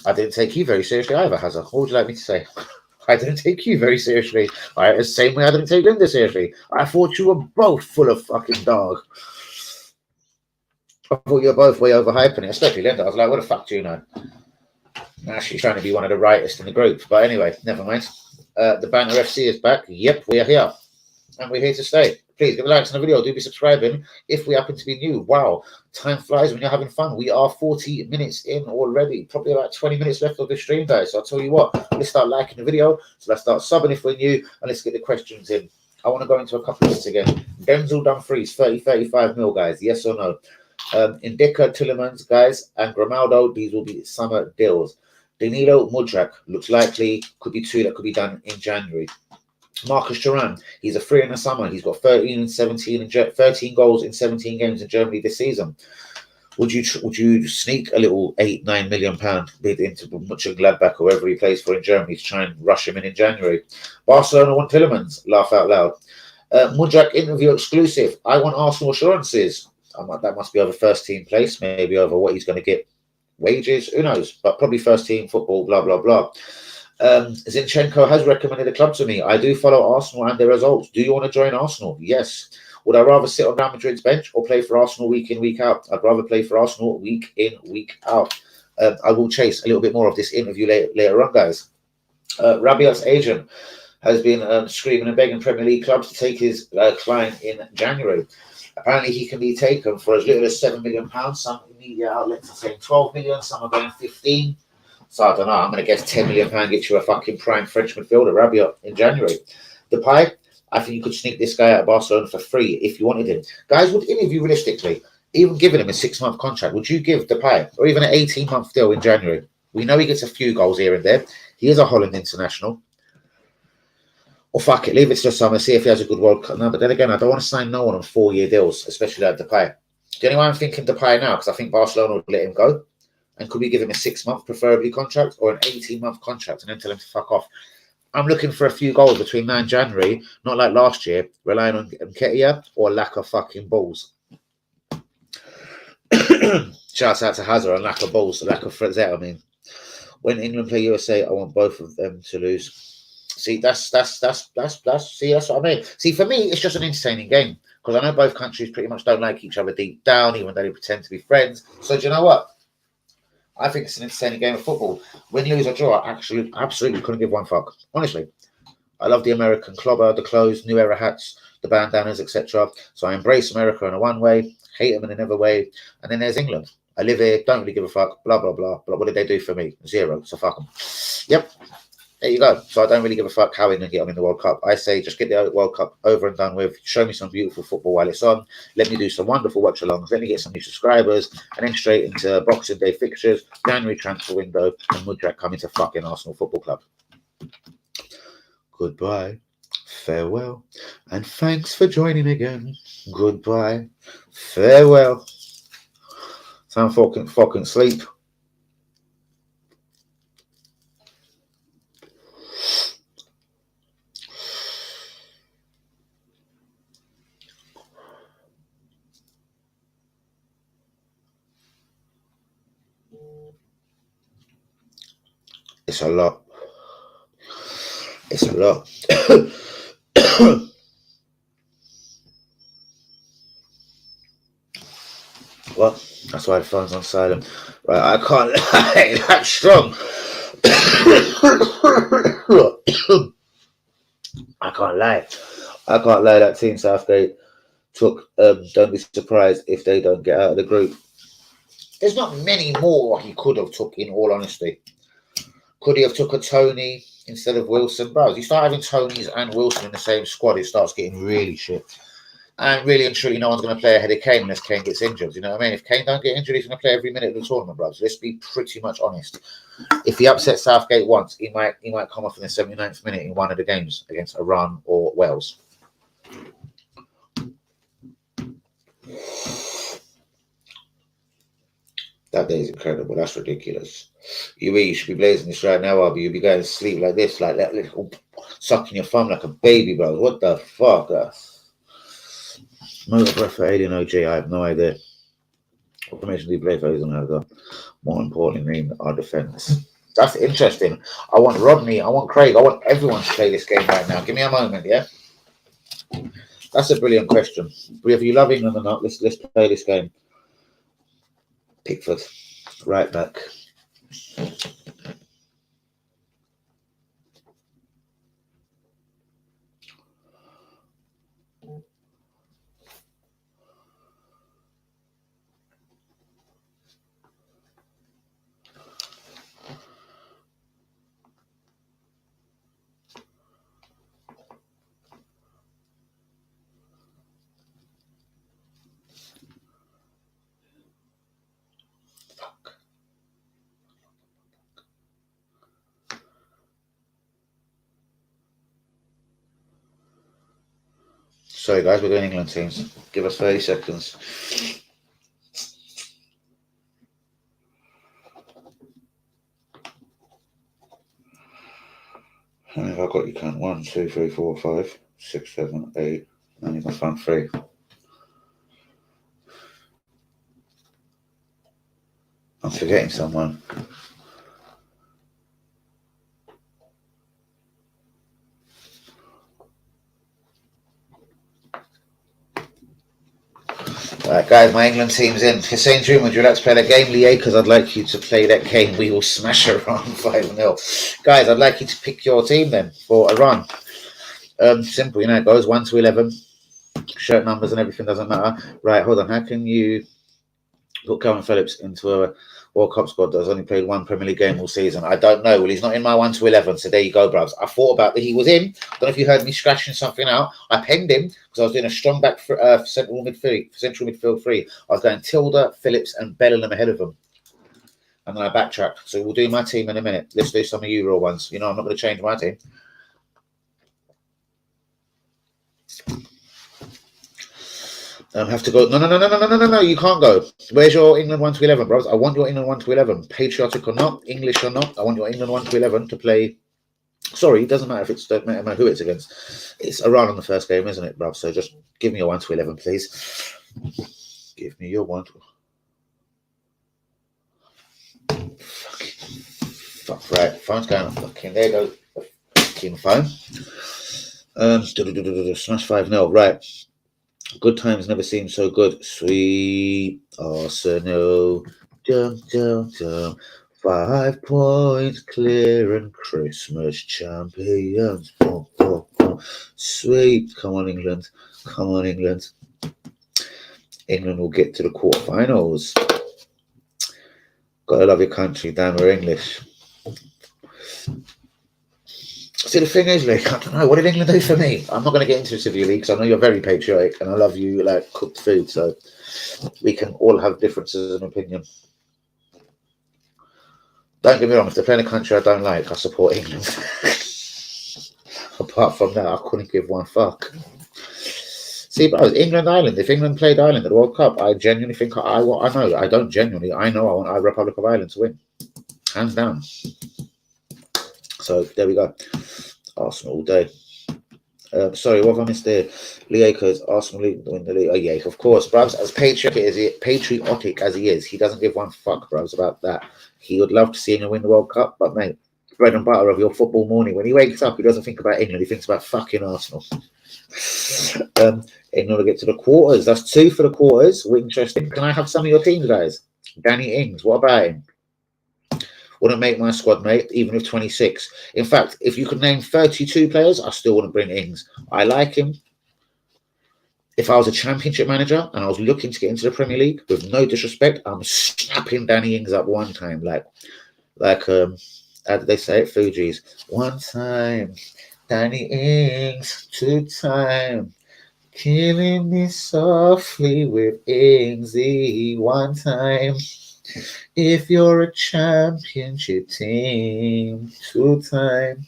I didn't take you very seriously either, Hazard. What would you like me to say? I didn't take you very seriously. The same way I didn't take Linda seriously. I thought you were both full of fucking dog. I thought you were both way overhyping it, especially Linda. I was like, what the fuck do you know? Now she's trying to be one of the rightest in the group. But anyway, never mind. The Banner FC is back. Yep, we are here. And we're here to stay. Please give a like on the video. Do be subscribing if we happen to be new. Wow, time flies when you're having fun. We are 40 minutes in already. Probably about 20 minutes left of the stream, guys. So I'll tell you what, let's start liking the video. So let's start subbing if we're new. And let's get the questions in. I want to go into a couple of this again. Denzel Dumfries, 30-35 mil, guys. Yes or no? Indika, Tillemans, guys, and Grimaldo, these will be summer deals. Danilo, Mudrak, looks likely. Could be two that could be done in January. Marcus Thuram, he's a free in the summer. He's got 13 goals in 17 games in Germany this season. Would you sneak a little £8-9 million bid into Mönchengladbach or wherever he plays for in Germany to try and rush him in January? Barcelona want Tillemans. Laugh out loud. Mudrak interview exclusive. I want Arsenal assurances. That must be over first team place, maybe over what he's going to get wages. Who knows? But probably first team football. Blah blah blah. Zinchenko has recommended a club to me. I do follow Arsenal and their results. Do you want to join Arsenal? Yes. Would I rather sit on Real Madrid's bench or play for Arsenal week in, week out? I'd rather play for Arsenal week in, week out. I will chase a little bit more of this interview later on, guys. Rabiot's agent has been screaming and begging Premier League clubs to take his client in January. Apparently, he can be taken for as little as £7 million. Some media outlets are saying 12 million, some are going 15. So I don't know. I'm going to guess £10 million gets you a fucking prime French midfielder, Rabiot, in January. Depay, I think you could sneak this guy out of Barcelona for free if you wanted him. Guys, would any of you realistically, even giving him a 6-month contract, would you give Depay or even an 18-month deal in January? We know he gets a few goals here and there. He is a Holland international. Or fuck it, leave it to the summer, see if he has a good World Cup. No, but then again, I don't want to sign no one on 4-year deals, especially like Depay. The only way I'm thinking Depay now, because I think Barcelona would let him go. And could we give him a 6-month, preferably, contract or an 18-month contract and then tell him to fuck off? I'm looking for a few goals between now and January, not like last year, relying on Nketiah or lack of fucking balls. Shouts out to Hazard on lack of balls, lack of threats out. I mean, when England play USA, I want both of them to lose. See, that's what I mean. See, for me, it's just an entertaining game because I know both countries pretty much don't like each other deep down, even though they pretend to be friends. So do you know what? I think it's an entertaining game of football. Win, lose, or draw, absolutely couldn't give one fuck. Honestly, I love the American clobber, the clothes, new era hats, the bandanas, etc. So I embrace America in a one way, hate them in another way, and then there's England. I live here, don't really give a fuck, blah, blah, blah. But what did they do for me? Zero, so fuck them. Yep. There you go. So I don't really give a fuck how England get on in the World Cup. I say just get the World Cup over and done with. Show me some beautiful football while it's on. Let me do some wonderful watch-alongs. Let me get some new subscribers. And then straight into Boxing Day fixtures, January transfer window, and Mudrak coming to fucking Arsenal Football Club. Goodbye. Farewell. And thanks for joining again. Goodbye. Farewell. Time fucking sleep. It's a lot. It's a lot. Well, that's why the phone's on silent. Right, I can't lie. That's strong. I can't lie. That Team Southgate took. Don't be surprised if they don't get out of the group. There's not many more he could have took, in all honesty. Could he have took a Tony instead of Wilson? Bro, you start having Tonys and Wilson in the same squad, it starts getting really shit. And really and truly, no one's going to play ahead of Kane unless Kane gets injured. You know what I mean? If Kane don't get injured, he's going to play every minute of the tournament, bro. So let's be pretty much honest. If he upsets Southgate once, he might come off in the 79th minute in one of the games against Iran or Wales. That day is incredible. That's ridiculous. You should be blazing this right now, Abby. You'll be going to sleep like this, like that, little sucking your thumb like a baby, bro. What the fuck? Motor breath for alien OG. I have no idea. Information do play for another. More importantly, our defence. That's interesting. I want Rodney, I want Craig, I want everyone to play this game right now. Give me a moment, yeah? That's a brilliant question. Whether you love England or not, let's play this game. Pickford, right back. Sorry, guys, we're doing England teams. Give us 30 seconds. How many have I got? You count 1, 2, 3, 4, 5, 6, 7, 8. And you can find 3. I'm forgetting someone. Right, guys, my England team's in. Hussein Dream, would you like to play that game? Lee, because I'd like you to play that game. We will smash Iran 5-0. Guys, I'd like you to pick your team then for Iran. Simple, you know, it goes 1 to 11. Shirt numbers and everything doesn't matter. Right, hold on. How can you put Calvin Phillips into a World Cup squad that's only played 1 Premier League game all season? I don't know. Well, he's not in my 1 to 11, so there you go, bruvs. I thought about that he was in. I don't know if you heard me scratching something out. I penned him because I was doing a strong back central midfield 3. I was going Tilda, Phillips, and Bellingham ahead of them. And then I backtracked. So we'll do my team in a minute. Let's do some of you raw ones. You know, I'm not going to change my team. Have to go. No. You can't go. Where's your England 1 to 11, bros? I want your England 1 to 11. Patriotic or not, English or not, I want your England 1 to 11 to play. Sorry, it doesn't matter if it's don't matter who it's against. It's Iran on the first game, isn't it, bruv? So just give me your 1 to 11, please. Give me your 1 to. Fuck right. Phone's going off. Fucking there goes the fucking phone. Smash 5-0. Right. Good times never seem so good. Sweet Arsenal. Dum, dum, dum. 5 points clear and Christmas champions. Boom, boom, boom. Sweet. Come on, England. Come on, England. England will get to the quarterfinals. Gotta love your country. Damn, we're English. See, the thing is, Luke, I don't know. What did England do for me? I'm not going to get into this with you, Lee, because I know you're very patriotic and I love you like cooked food. So we can all have differences in opinion. Don't get me wrong. If they're playing a country I don't like, I support England. Apart from that, I couldn't give one fuck. See, but England, Ireland. If England played Ireland at the World Cup, I genuinely think I know. I don't genuinely. I know I want the Republic of Ireland to win, hands down. So there we go. Arsenal all day. Sorry, what have I missed there? Leaco's Arsenal win the league. Oh yeah, of course, bruvs. As patriotic as he is, he doesn't give one fuck, bruvs, about that. He would love to see him win the World Cup, but mate, bread and butter of your football morning. When he wakes up, he doesn't think about England. He thinks about fucking Arsenal. England will get to the quarters. That's 2 for the quarters. Interesting. Can I have some of your teams, guys? Danny Ings. What about him? Wouldn't make my squad, mate, even with 26. In fact, if you could name 32 players, I still wouldn't bring Ings. I like him. If I was a championship manager and I was looking to get into the Premier League, with no disrespect, I'm snapping Danny Ings up one time. Like how did they say it? Fuji's. 1 time, Danny Ings, 2 time. Killing me softly with Ingsy 1 time. If you're a championship team, 2 time.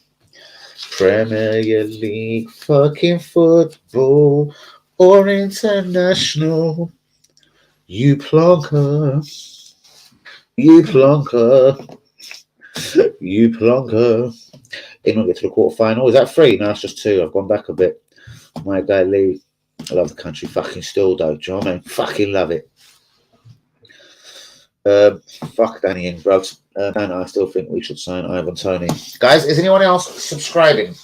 Premier League, fucking football, or international. You plonker. You plonker. You plonker. England get to the quarterfinal. Is that 3? No, it's just 2. I've gone back a bit. My guy Lee. I love the country fucking still, though. Do you know what I mean? Fucking love it. Fuck Danny Ings, bruv. And I still think we should sign Ivan Toney. Guys, is anyone else subscribing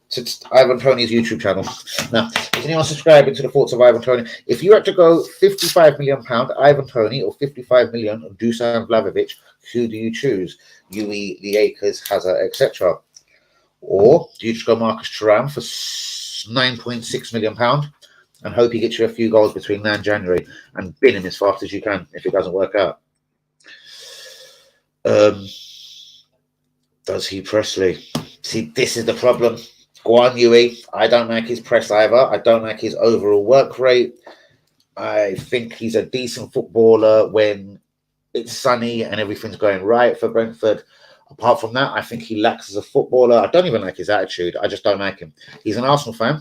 to Ivan Toney's YouTube channel? Now, is anyone subscribing to the thoughts of Ivan Toney? If you had to go £55 million Ivan Toney or 55 million Dusan Vlahovic, who do you choose? Yui, the Akers, Hazard, etc. Or do you just go Marcus Thuram for £9.6 million and hope he gets you a few goals between now and January and bin him as fast as you can if it doesn't work out? Does he Presley? See, this is the problem. Go on, Yui. I don't like his press either. I don't like his overall work rate. I think he's a decent footballer when it's sunny and everything's going right for Brentford. Apart from that, I think he lacks as a footballer. I don't even like his attitude. I just don't like him. He's an Arsenal fan.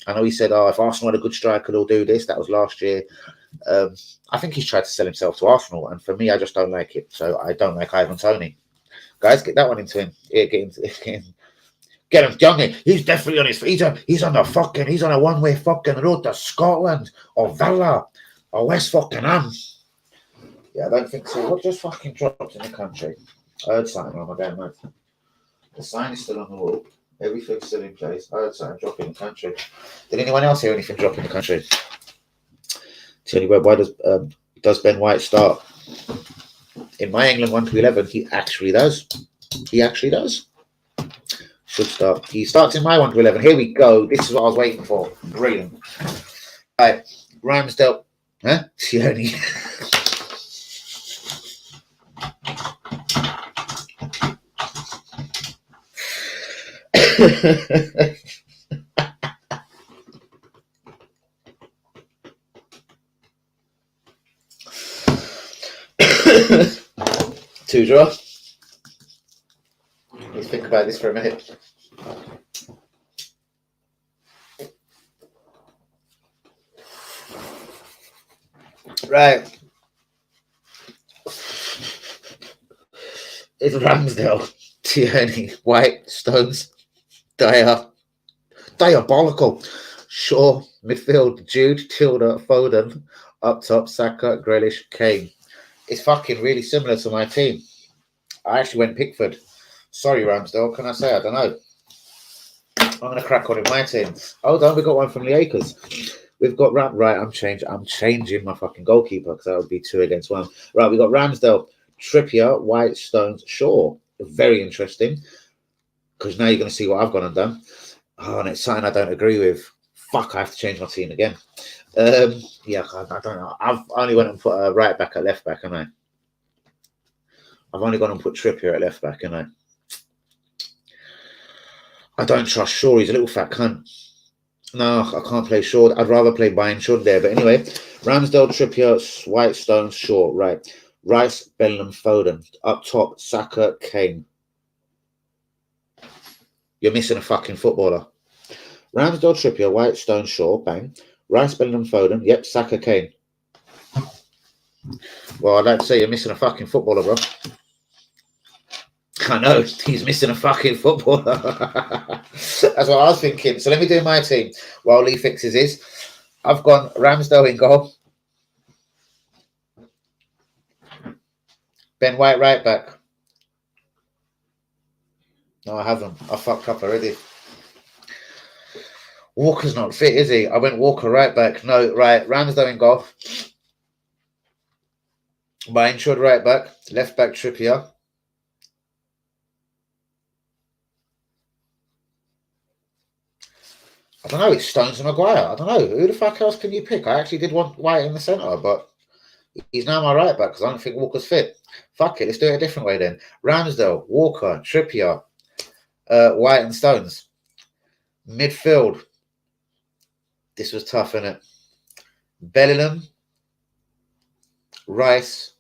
I know he said, if Arsenal had a good striker, they'll do this. That was last year. I think he's tried to sell himself to Arsenal. And for me, I just don't like it. So I don't like Ivan Toney. Guys, get that one into him. Yeah, get him. Get him, Johnny. He's definitely on his feet. He's on a one-way fucking road to Scotland or Villa or West fucking Ham. Yeah, I don't think so. What just fucking dropped in the country? I heard something wrong again, mate. The sign is still on the wall. Everything's still in place. I heard something drop in the country. Did anyone else hear anything drop in the country? Tell you why does Ben White start? In my England 1 to 11, he actually does. Should start. He starts in my 1 to 11. Here we go. This is what I was waiting for. Brilliant. All right. Ramsdale. Huh? Tierney. Two draw. Let's think about this for a minute. Right. It's Ramsdale, Tierney, White, Stones, Dyer, diabolical. Shaw, midfield, Jude, Tilda, Foden, up top, Saka, Grealish, Kane. It's fucking really similar to my team. I actually went Pickford. Sorry, Ramsdale. Can I say? I don't know. I'm going to crack on with my team. Hold on, we got one from the Acres. We've got right. I'm changing my fucking goalkeeper because that would be 2 against 1. Right, we got Ramsdale, Trippier, White, Stones, Shaw. Very interesting because now you're going to see what I've gone and done. Oh, and it's something I don't agree with. Fuck, I have to change my team again. Yeah, I don't know. I've only went and put a right back at left back, haven't I? I've only gone and put Trippier at left back, haven't I don't trust Shaw. He's a little fat cunt. No, I can't play Shaw. I'd rather play Bayern Shaw there. But anyway, Ramsdale, Trippier, White, Stones, Shaw. Right. Rice, Bellingham, Foden. Up top, Saka, Kane. You're missing a fucking footballer. Ramsdale, Trippier, White, Stones, Shaw. Bang. Rice, Bellingham, Foden. Yep, Saka, Kane. Well, I'd like to say you're missing a fucking footballer, bro. I know, he's missing a fucking footballer. That's what I was thinking. So let me do my team while Lee fixes his. I've gone Ramsdale in goal. Ben White right back. No, I haven't. I fucked up already. Walker's not fit, is he? I went Walker right back. No, right. Ramsdale in goal. Mainshore right back. Left back Trippier. I don't know, it's Stones and Maguire. I don't know. Who the fuck else can you pick? I actually did want White in the centre, but he's now my right back because I don't think Walker's fit. Fuck it, let's do it a different way then. Ramsdale, Walker, Trippier, White and Stones. Midfield. This was tough, innit? Bellingham, Rice,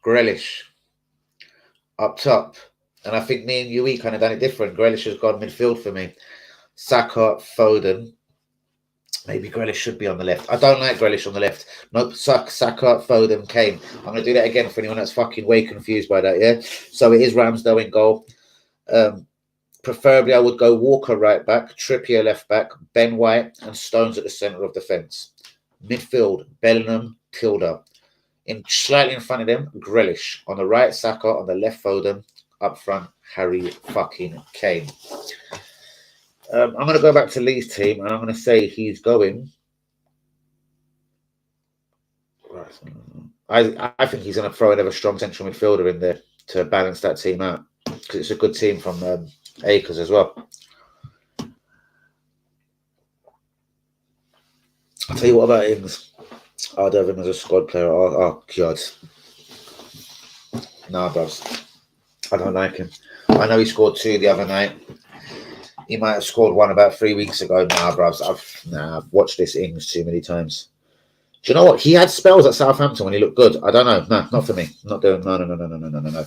Grealish. Up top. And I think me and Yui kind of done it different. Grealish has gone midfield for me. Saka, Foden. Maybe Grealish should be on the left. I don't like Grealish on the left. Nope. Saka, Foden, Kane. I'm going to do that again for anyone that's fucking way confused by that, yeah? So it is Ramsdale in goal. Preferably, I would go Walker right back, Trippier left back, Ben White and Stones at the centre of defence. Midfield, Bellingham, Tilda. Slightly in front of them, Grealish. On the right, Saka. On the left, Foden. Up front, Harry fucking Kane. I'm going to go back to Lee's team, and I'm going to say he's going. I think he's going to throw another strong central midfielder in there to balance that team out, because it's a good team from Acres as well. I'll tell you what about Ings. I'd have him as a squad player. Oh God. Nah, bros. I don't like him. I know he scored 2 the other night. He might have scored 1 about 3 weeks ago. Nah, bros. I've watched this Ings too many times. Do you know what? He had spells at Southampton when he looked good. I don't know. No, not for me. Not doing. No.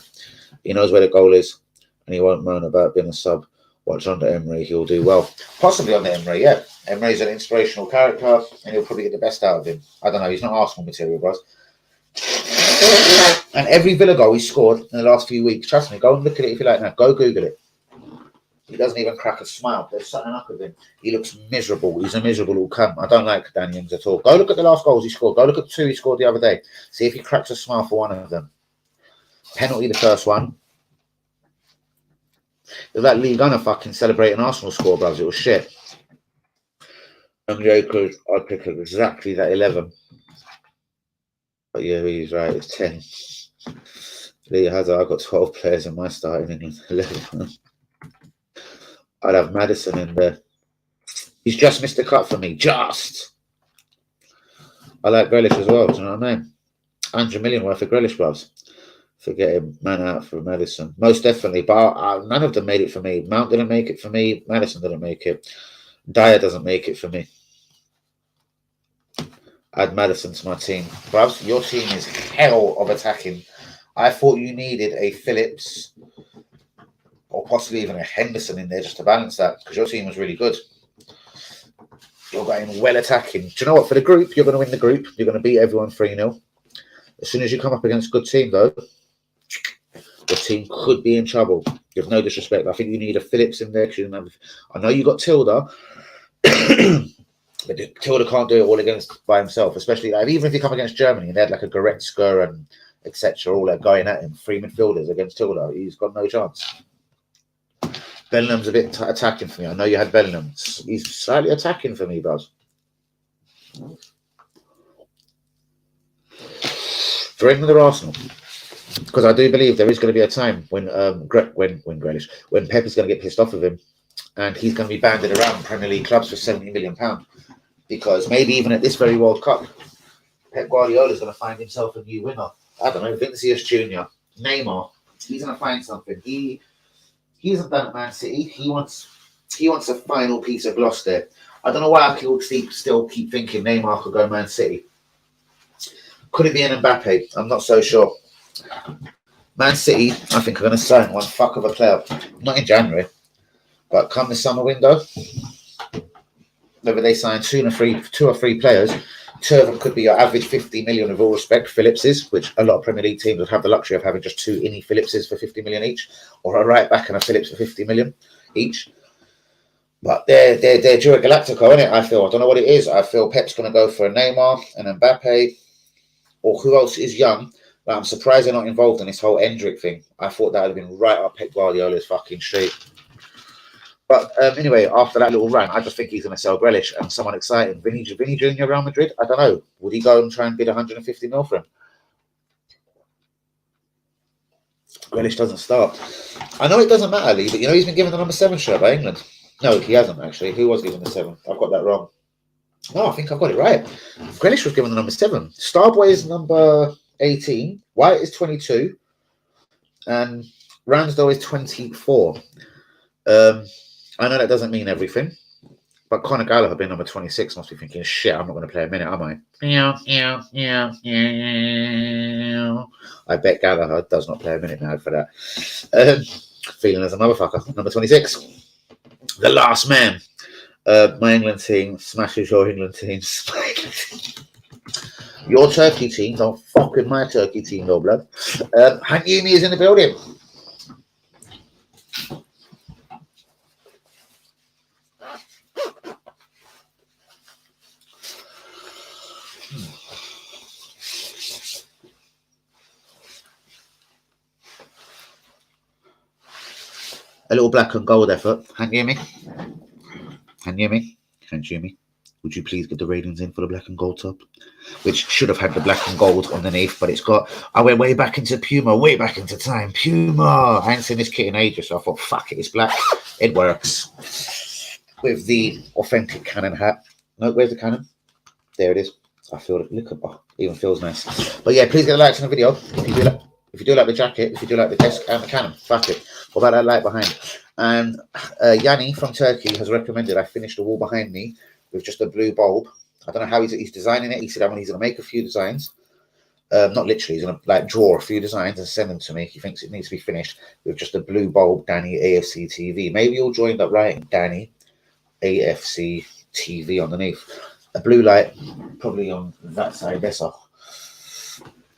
He knows where the goal is, and he won't moan about being a sub. Watch under Emery, he'll do well. Possibly under Emery, yeah. Emery's an inspirational character, and he'll probably get the best out of him. I don't know. He's not Arsenal material, bros. And every Villa goal he scored in the last few weeks, trust me, go and look at it if you like now. Go Google it. He doesn't even crack a smile. There's something up with him. He looks miserable. He's a miserable little cunt. I don't like Danny Ings at all. Go look at the last goals he scored. Go look at the 2 he scored the other day. See if he cracks a smile for one of them. Penalty, the first one. It was like Lee Gunner fucking celebrating Arsenal score, bros. It was shit. And Jokers, I pick exactly that 11. But yeah, he's right. It's 10. Lee Hazard, I've got 12 players in my starting England 11. I'd have Madison in there. He's just missed the cut for me. Just. I like Grealish as well. Do you know what I mean? 100 million worth of Grealish, bros. Forget him. Man out for Madison. Most definitely. But none of them made it for me. Mount didn't make it for me. Madison didn't make it. Dyer doesn't make it for me. Add Madison to my team. Bros, your team is hell of attacking. I thought you needed a Phillips or possibly even a Henderson in there just to balance that, because your team was really good. You're going well attacking. Do you know what? For the group, you're going to win the group. You're going to beat everyone 3-0. As soon as you come up against a good team, though, the team could be in trouble. You have no disrespect. I think you need a Phillips in there. I know you got Tilda, but Tilda can't do it all against by himself, especially even if you come against Germany and they had like a Goretzka and etc. all that going at him, 3 midfielders against Tilda. He's got no chance. Bellingham's a bit attacking for me. I know you had Bellingham. He's slightly attacking for me, bros. For England or Arsenal, because I do believe there is going to be a time when Pep is going to get pissed off with him, and he's going to be banded around Premier League clubs for £70 million. Because maybe even at this very World Cup, Pep Guardiola is going to find himself a new winner. I don't know, Vinicius Junior, Neymar. He's going to find something. He hasn't done at Man City. He wants a final piece of gloss there. I don't know why I still keep thinking Neymar could go Man City. Could it be an Mbappe? I'm not so sure. Man City, I think, are going to sign one fuck of a player. Not in January, but come the summer window. Whether they sign 2 or 3 players, 2 of them could be your average 50 million with all respect, Phillipses, which a lot of Premier League teams would have the luxury of having just 2 Innie Phillipses for 50 million each, or a right back and a Phillips for 50 million each. But they're Dura Galactico, isn't it? I don't know what it is. I feel Pep's going to go for a Neymar, an Mbappe, or who else is young. Like, I'm surprised they're not involved in this whole Endrick thing. I thought that would have been right up Pep Guardiola's fucking street. But anyway, after that little rant, I just think he's going to sell Grealish and someone exciting. Vinny Jr. Real Madrid? I don't know. Would he go and try and bid 150 mil for him? Grealish doesn't start. I know it doesn't matter, Lee, but he's been given the number 7 shirt by England. No, he hasn't, actually. Who was given the 7? I've got that wrong. No, I think I've got it right. Grealish was given the number 7. Starboy is number 18. White is 22. And Ramsdale is 24. I know that doesn't mean everything, but Conor Gallagher being number 26 must be thinking, shit, I'm not going to play a minute, am I? I bet Gallagher does not play a minute now for that. Feeling as a motherfucker. Number 26. The last man. My England team smashes your England team. Your Turkey team don't fuck with my Turkey team, no blood. Hanyumi is in the building. A little black and gold effort. Can you hear me? Can you hear me? Can you hear me? Would you please get the ratings in for the black and gold top? Which should have had the black and gold underneath, but it's got, I went way back into Puma, way back into time. Puma! I ain't seen this kit in ages, so I thought, fuck it, it's black. It works. With the authentic Canon hat. No, where's the Canon? There it is. I feel it. Look at, oh, even feels nice. But yeah, please get a like on the video. If you do like the jacket, if you do like the desk and the Canon, fuck it. What about that light behind? And Yanni from Turkey has recommended I finish the wall behind me with just a blue bulb. I don't know how he's designing it. He said he's going to make a few designs. Not literally, he's going to like draw a few designs and send them to me. He thinks it needs to be finished with just a blue bulb, Danny AFC TV. Maybe you'll join up writing Danny AFC TV underneath. A blue light, probably on that side. Better.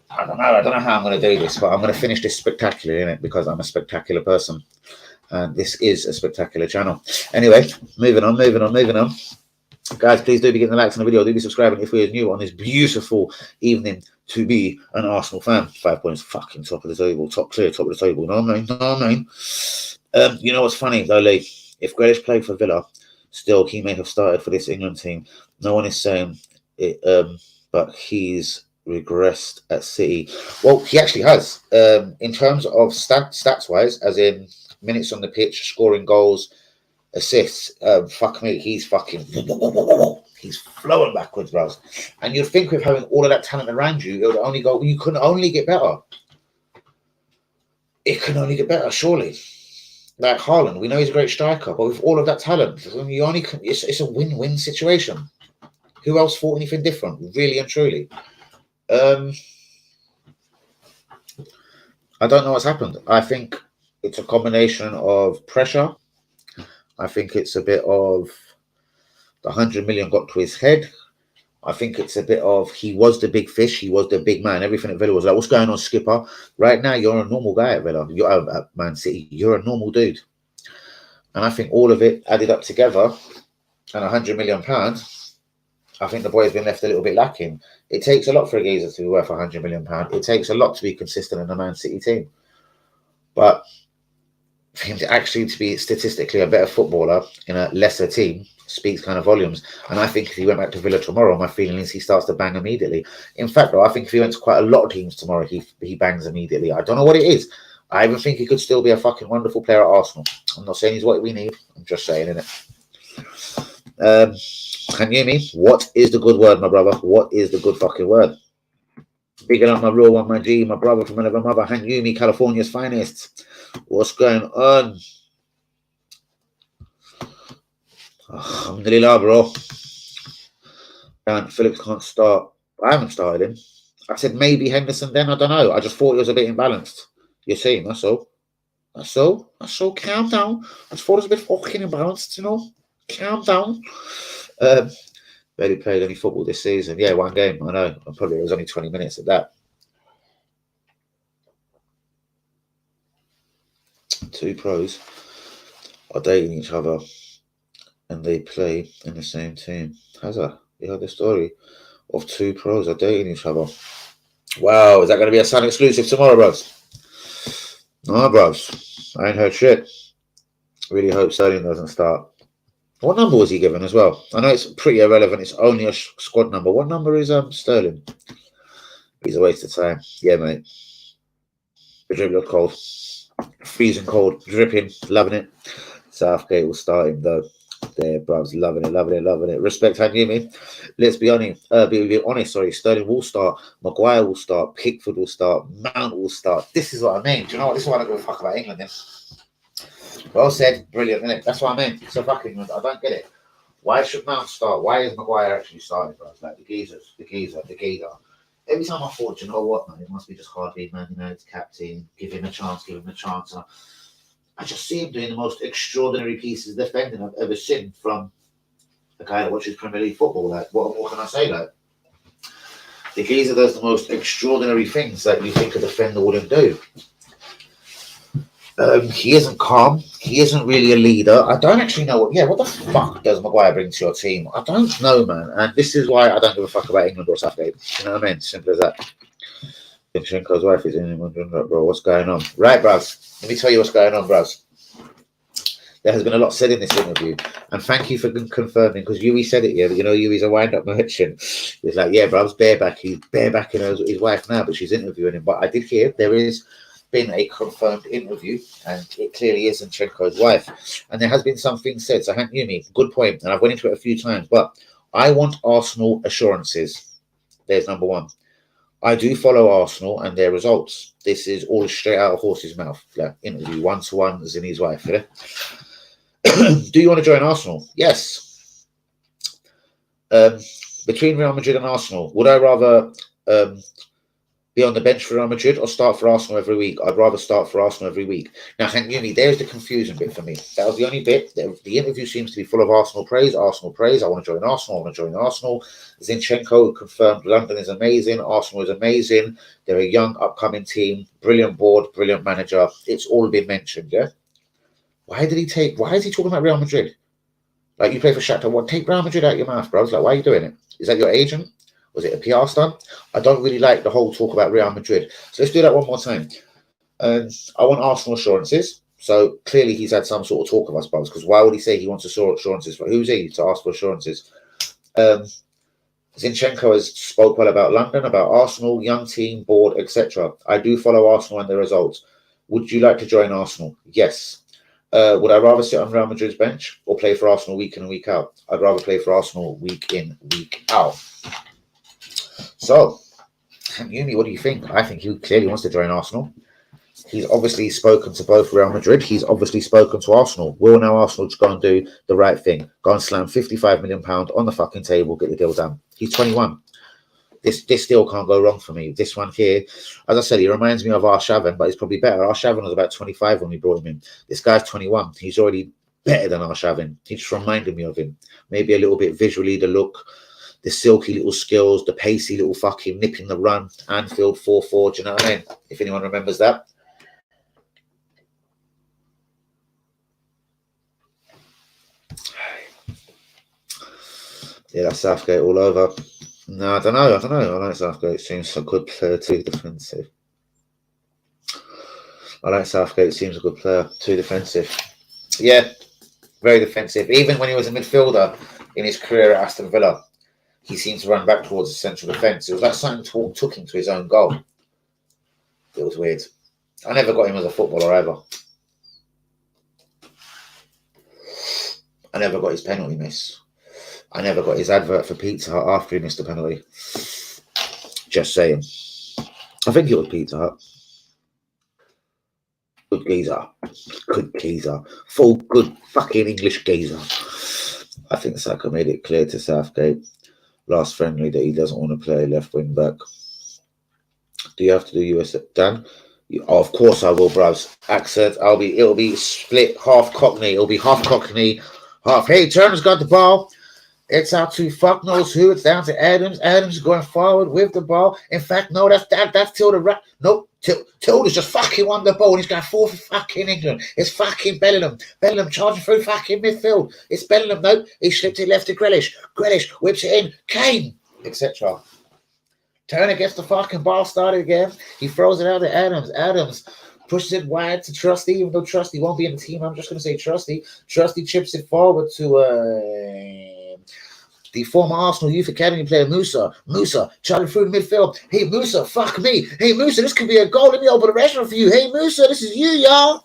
I don't know how I'm going to do this, but I'm going to finish this spectacular in it because I'm a spectacular person. And this is a spectacular channel. Anyway, moving on. Guys, please do be getting the likes on the video. Do be subscribing if we're new on this beautiful evening to be an Arsenal fan. 5 points, fucking top of the table. Top clear, top of the table. No, man. You know what's funny, though, Lee? If Grealish played for Villa, still, he may have started for this England team. No one is saying it, but he's regressed at City. Well, he actually has. In terms of stats-wise, as in minutes on the pitch, scoring goals, assists, fuck me, he's flowing backwards, bros. And you'd think with having all of that talent around you, it would only go, you can only get better. It can only get better, surely. Like Haaland, we know he's a great striker, but with all of that talent, you only can, it's a win-win situation. Who else thought anything different, really and truly? I don't know what's happened. I think it's a combination of pressure. I think it's a bit of the 100 million got to his head. I think it's a bit of he was the big fish, he was the big man. Everything at Villa was like, what's going on, Skipper? Right now, you're a normal guy at Villa. You're at Man City. You're a normal dude. And I think all of it added up together, and £100 million, I think the boy's been left a little bit lacking. It takes a lot for a geezer to be worth £100 million. It takes a lot to be consistent in a Man City team. But for him to actually be statistically a better footballer in a lesser team speaks kind of volumes. And I think if he went back to Villa tomorrow, my feeling is he starts to bang immediately. In fact, though, I think if he went to quite a lot of teams tomorrow, he bangs immediately. I don't know what it is. I even think he could still be a fucking wonderful player at Arsenal. I'm not saying he's what we need. I'm just saying, innit? Can you hear me? What is the good word, my brother? What is the good fucking word? Bigging up my real one, my G, my brother from another mother, Han Yumi, California's finest. What's going on? Alhamdulillah, bro. And Phillips can't start. I haven't started him. I said maybe Henderson then. I don't know. I just thought it was a bit imbalanced. You see, that's all. That's all. Calm down. I just thought it was a bit fucking imbalanced, you know. Calm down. Barely played any football this season. Yeah, one game. I know. Probably it was only 20 minutes of that. Two pros are dating each other and they play in the same team. How's that? You heard the story of two pros are dating each other. Wow, is that going to be a Sun exclusive tomorrow, bros? No, bros. I ain't heard shit. Really hope Sterling doesn't start. What number was he given as well? I know it's pretty irrelevant. It's only a squad number. What number is Sterling? He's a waste of time. Yeah, mate. The dribble cold. Freezing cold. Dripping. Loving it. Southgate will start him though. There, bruv. Loving it. Respect, Hanyumi. Let's be honest. Sorry. Sterling will start. Maguire will start. Pickford will start. Mount will start. This is what I mean. Do you know what? This is why I don't give a fuck about England then. Well said. Brilliant, isn't it? That's what I mean. So fucking England. I don't get it. Why should Mount start? Why is Maguire actually starting, bro? Like the geezer. Every time I thought, you know what, man, it must be just hard being Man United's captain. Give him a chance. And I just see him doing the most extraordinary pieces of defending I've ever seen from a guy that watches Premier League football. Like, what can I say? Like, the geezer does the most extraordinary things that you think a defender wouldn't do. He isn't calm. He isn't really a leader. I don't actually know what the fuck does Maguire bring to your team? I don't know, man. And this is why I don't give a fuck about England or Southgate. You know what I mean? Simple as that. Zinchenko's wife is in Mudrak, bro. What's going on? Right, bros. Let me tell you what's going on, bros. There has been a lot said in this interview, and thank you for confirming, because Yui said it. Yeah, you know, Yui's a wind-up merchant. He's like, yeah, bro, I was he's barebacking his wife now, but she's interviewing him. But I did hear there is been a confirmed interview, and it clearly is Zinchenko's wife. And there has been something said. So, Hank Yumi, good point, and I've went into it a few times, but I want Arsenal assurances. There's number one. I do follow Arsenal and their results. This is all straight out of horse's mouth. Yeah, interview 1-to-1 Zinni's wife. Yeah? Do you want to join Arsenal? Yes. Between Real Madrid and Arsenal, would I rather be on the bench for Real Madrid or start for Arsenal every week? I'd rather start for Arsenal every week. Now, Yumi, there's the confusion bit for me. That was the only bit. The interview seems to be full of Arsenal praise. Arsenal praise. I want to join Arsenal. I want to join Arsenal. Zinchenko confirmed London is amazing. Arsenal is amazing. They're a young, upcoming team. Brilliant board, brilliant manager. It's all been mentioned, yeah? Why is he talking about Real Madrid? Like, you play for Shakhtar. What? Take Real Madrid out of your mouth, bro. It's like, why are you doing it? Is that your agent? Was it a PR stunt? I don't really like the whole talk about Real Madrid. So let's do that one more time. I want Arsenal assurances. So clearly he's had some sort of talk of us, brothers, because why would he say he wants assurances? Who's he to ask for assurances? Zinchenko has spoke well about London, about Arsenal, young team, board, etc. I do follow Arsenal and the results. Would you like to join Arsenal? Yes. Would I rather sit on Real Madrid's bench or play for Arsenal week in and week out? I'd rather play for Arsenal week in, week out. So, Yumi, what do you think? I think he clearly wants to join Arsenal. He's obviously spoken to both Real Madrid. He's obviously spoken to Arsenal. Will now Arsenal just go and do the right thing? Go and slam £55 million on the fucking table, get the deal done. He's 21. This deal can't go wrong for me. This one here, as I said, he reminds me of Arshavin, but he's probably better. Arshavin was about 25 when we brought him in. This guy's 21. He's already better than Arshavin. He just reminded me of him. Maybe a little bit visually, the look, the silky little skills, the pacey little fucking nipping the run. Anfield 4-4, do you know what I mean? If anyone remembers that. Yeah, that's Southgate all over. No, I don't know. I like Southgate. Seems a good player, too defensive. Seems a good player, too defensive. Yeah, very defensive. Even when he was a midfielder in his career at Aston Villa, he seemed to run back towards the central defence. It was like something took him to his own goal. It was weird. I never got him as a footballer either. I never got his penalty miss. I never got his advert for Pizza Hut after he missed the penalty. Just saying. I think it was Pizza Hut. Good geezer. Good geezer. Full good fucking English geezer. I think Saka made it clear to Southgate last friendly that he doesn't want to play left wing back. Do you have to do US Dan? Of course I will, bros. Accent. It'll be split half Cockney. It'll be half Cockney, half. Hey, Turner's got the ball. It's out to fuck knows who. It's down to Adams. Adams going forward with the ball. In fact, no, that's Tilda right. Nope. Tilda's just fucking won the ball and he's going forward for fucking England. It's fucking Bellingham. Bellingham charging through fucking midfield. It's Bellingham. Nope. He slipped it left to Grealish. Grealish whips it in. Kane, etc. Turner gets the fucking ball started again. He throws it out to Adams. Adams pushes it wide to Trusty, even though Trusty won't be in the team. I'm just going to say Trusty. Trusty chips it forward to the former Arsenal Youth Academy player, Musa. Musa, charging through the midfield. Hey, Musa, fuck me. Hey, Musa, this could be a goal. Let me open the restaurant for you. Hey, Musa, this is you, y'all.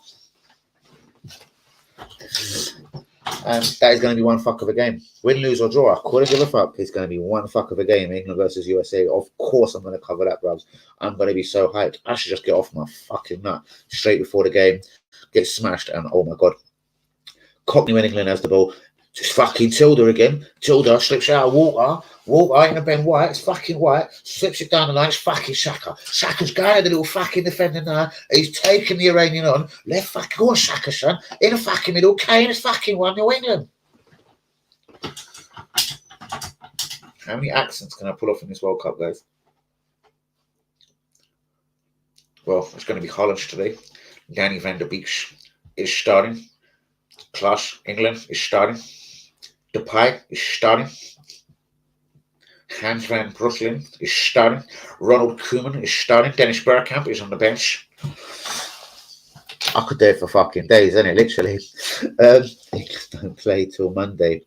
And that is going to be one fuck of a game. Win, lose, or draw. I couldn't give a fuck. It's going to be one fuck of a game. England versus USA. Of course, I'm going to cover that, bruvs. I'm going to be so hyped. I should just get off my fucking nut straight before the game. Get smashed, and oh my God. Cockney when England has the ball. Just fucking Tilda again. Tilda slips out of Walker. Walker ain't a Ben White. It's fucking White. Slips it down the line. It's fucking Shaka. Shaka's going at the little fucking defender now. He's taking the Iranian on. Left fucking. Go on, Shaka, son. In the fucking middle. Kane is fucking 1-0 England. How many accents can I pull off in this World Cup, guys? Well, it's going to be Holland today. Danny van der Beek is starting. Klaas, England, is starting. Depay is starting. Hans van Breukelen is starting. Ronald Koeman is starting. Dennis Bergkamp is on the bench. I could do it for fucking days, innit? Literally. England don't play till Monday.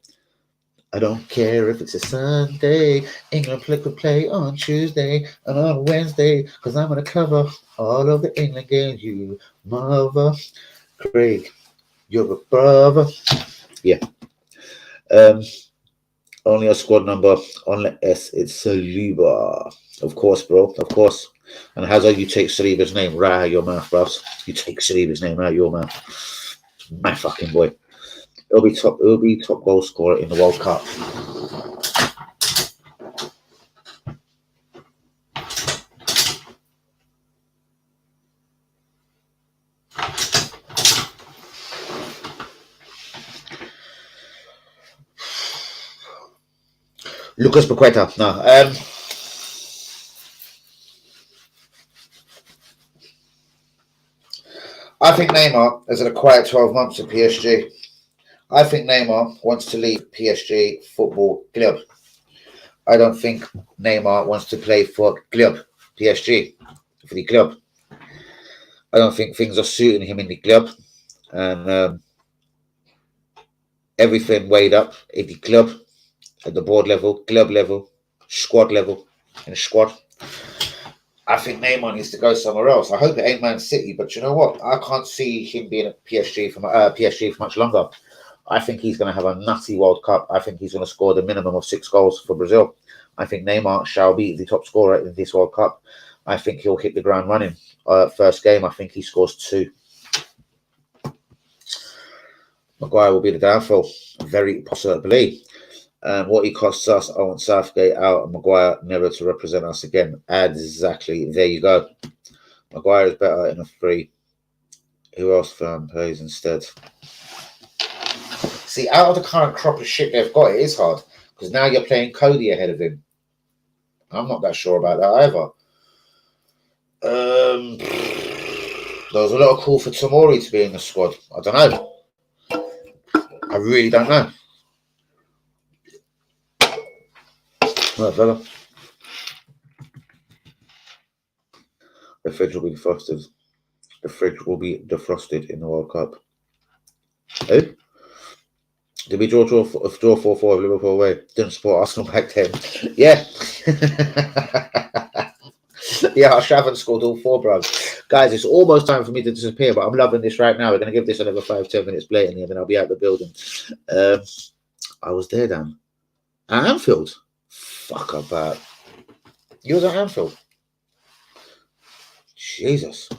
I don't care if it's a Sunday. England could play on Tuesday and on Wednesday, because I'm going to cover all of the England games. You mother. Craig, you're a brother. Yeah. Only a squad number unless it's Saliba. Of course, bro. Of course. And how's you take Saliba's name right out of your mouth, bros? You take Saliba's name out of your mouth. My fucking boy. He'll be top goal scorer in the World Cup. Lucas Paqueta. No. I think Neymar has had a quiet 12 months at PSG. I think Neymar wants to leave PSG football club. I don't think Neymar wants to play for club, PSG, for the club. I don't think things are suiting him in the club. And everything weighed up at the club, at the board level, club level, squad level, in a squad. I think Neymar needs to go somewhere else. I hope it ain't Man City, but you know what? I can't see him being at PSG for much longer. I think he's going to have a nutty World Cup. I think he's going to score the minimum of 6 goals for Brazil. I think Neymar shall be the top scorer in this World Cup. I think he'll hit the ground running. First game, I think he scores 2. Maguire will be the downfall. Very possibly. And what he costs us, I want Southgate out and Maguire never to represent us again. Exactly. There you go. Maguire is better in a 3. Who else plays instead? See, out of the current crop of shit they've got, it is hard. Because now you're playing Cody ahead of him. I'm not that sure about that either. There was a lot of call for Tomori to be in the squad. I don't know. I really don't know. Right, fella. The fridge will be defrosted. The fridge will be defrosted in the World Cup. Who? Did we draw 4-4 with Liverpool away? Didn't support Arsenal back then. Yeah. Yeah, Arshavin scored all 4, bro. Guys, it's almost time for me to disappear, but I'm loving this right now. We're going to give this another 5-10 minutes blatantly, and then I'll be out the building. I was there, Dan. At Anfield? Fuck about. You was at Anfield? Jesus.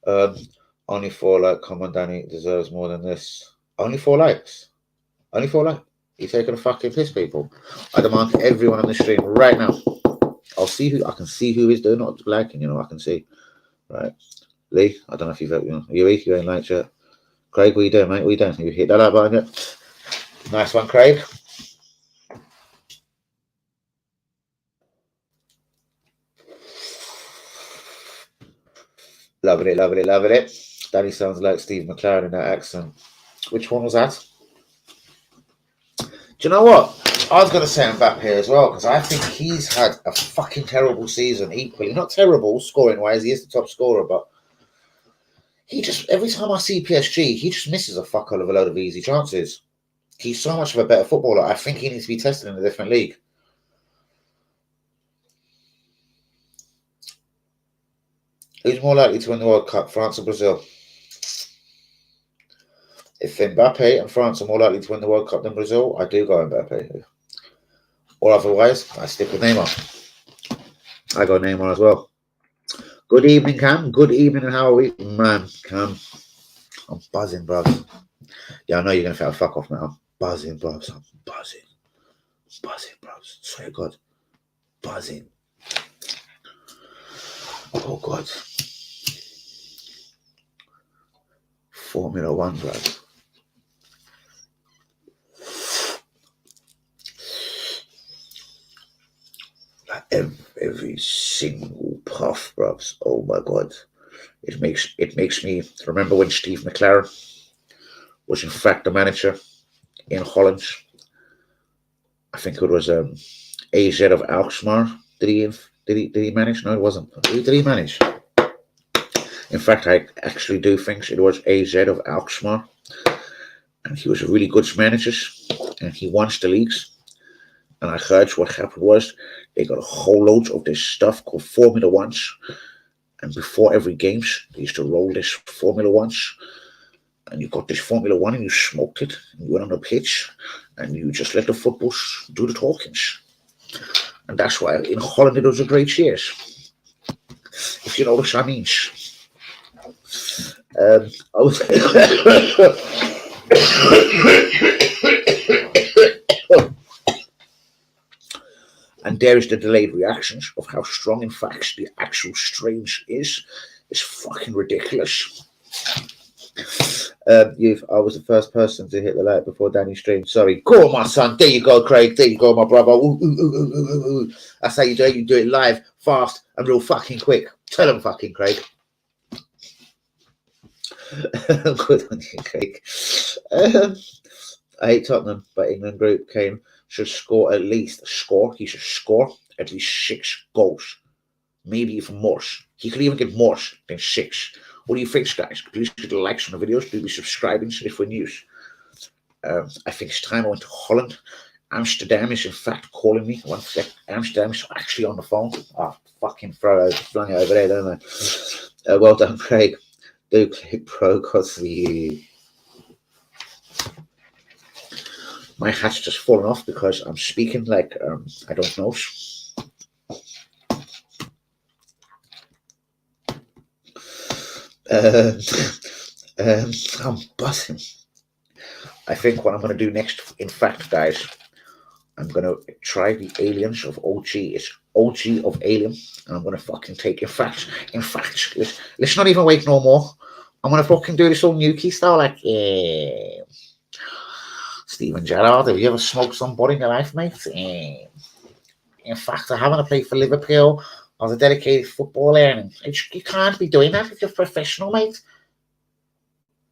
Only 4 likes. Come on, Danny. Deserves more than this. Only 4 likes. Only 4 likes. You're taking a fucking piss, people. I demand everyone on the stream right now. I'll see who I can see who is doing not liking. I can see. Right, Lee. I don't know if you've you ain't liked yet. Craig, what you doing, mate? What you doing? You hit that like button yet? Nice one, Craig. Loving it, loving it, loving it. Danny sounds like Steve McLaren in that accent. Which one was that? Do you know what? I was going to say Mbappe as well, because I think he's had a fucking terrible season equally. Not terrible scoring-wise, he is the top scorer, but he just, every time I see PSG, he just misses a fuck of a load of easy chances. He's so much of a better footballer. I think he needs to be tested in a different league. Who's more likely to win the World Cup, France or Brazil? If Mbappe and France are more likely to win the World Cup than Brazil, I do go Mbappe. Or otherwise, I stick with Neymar. I go Neymar as well. Good evening, Cam. Good evening, and how are we? Man, Cam. I'm buzzing, bro. Yeah, I know you're going to feel fuck off, man. I'm buzzing, bro. I'm buzzing. Buzzing, bro. Swear to God. Buzzing. Oh, God. Formula 1, bro. Every single puff, bro. Oh my God. It makes me remember when Steve McLaren was in fact the manager in Holland. I think it was AZ of Alkmaar. Did he manage? No, it wasn't. Who did he manage? In fact, I actually do think it was AZ of Alkmaar, and he was a really good manager, and he won the leagues. And I heard what happened was they got a whole load of this stuff called Formula Ones, and before every games they used to roll this Formula Ones, and you got this Formula One and you smoked it, and you went on the pitch, and you just let the footballs do the talkings. And that's why in Holland it was a great years, if you know what I mean. I was and there is the delayed reactions of how strong, in fact, the actual strange is. It's fucking ridiculous. I was the first person to hit the like before Danny streamed. Sorry. Go on, my son. There you go, Craig. There you go, my brother. Ooh, ooh, ooh, ooh, ooh, ooh. That's how you do it. You do it live, fast, and real fucking quick. Tell him, fucking Craig. Good on you, Craig. I hate Tottenham, but England group Kane should score at least He should score at least 6 goals, maybe even more. He could even get more than 6. What do you think, guys? Please hit the likes on the videos. Please be subscribing if we're news. I think it's time I went to Holland. Amsterdam is in fact calling me. One sec. Amsterdam is actually on the phone. Oh, fucking flung it over there, don't I? Well done, Craig. Do click pro because my hat's just fallen off because I'm speaking like I don't know. I'm buzzing. I think what I'm going to do next, in fact, guys, I'm going to try the aliens of OG. It's OG of Alien, and I'm going to fucking take, in fact, let's not even wait no more. I'm going to fucking do this all Nuki style, like, yeah. Steven Gerrard, have you ever smoked somebody in your life, mate? In fact, I haven't played for Liverpool. I was a dedicated footballer, and you can't be doing that if you're professional, mate.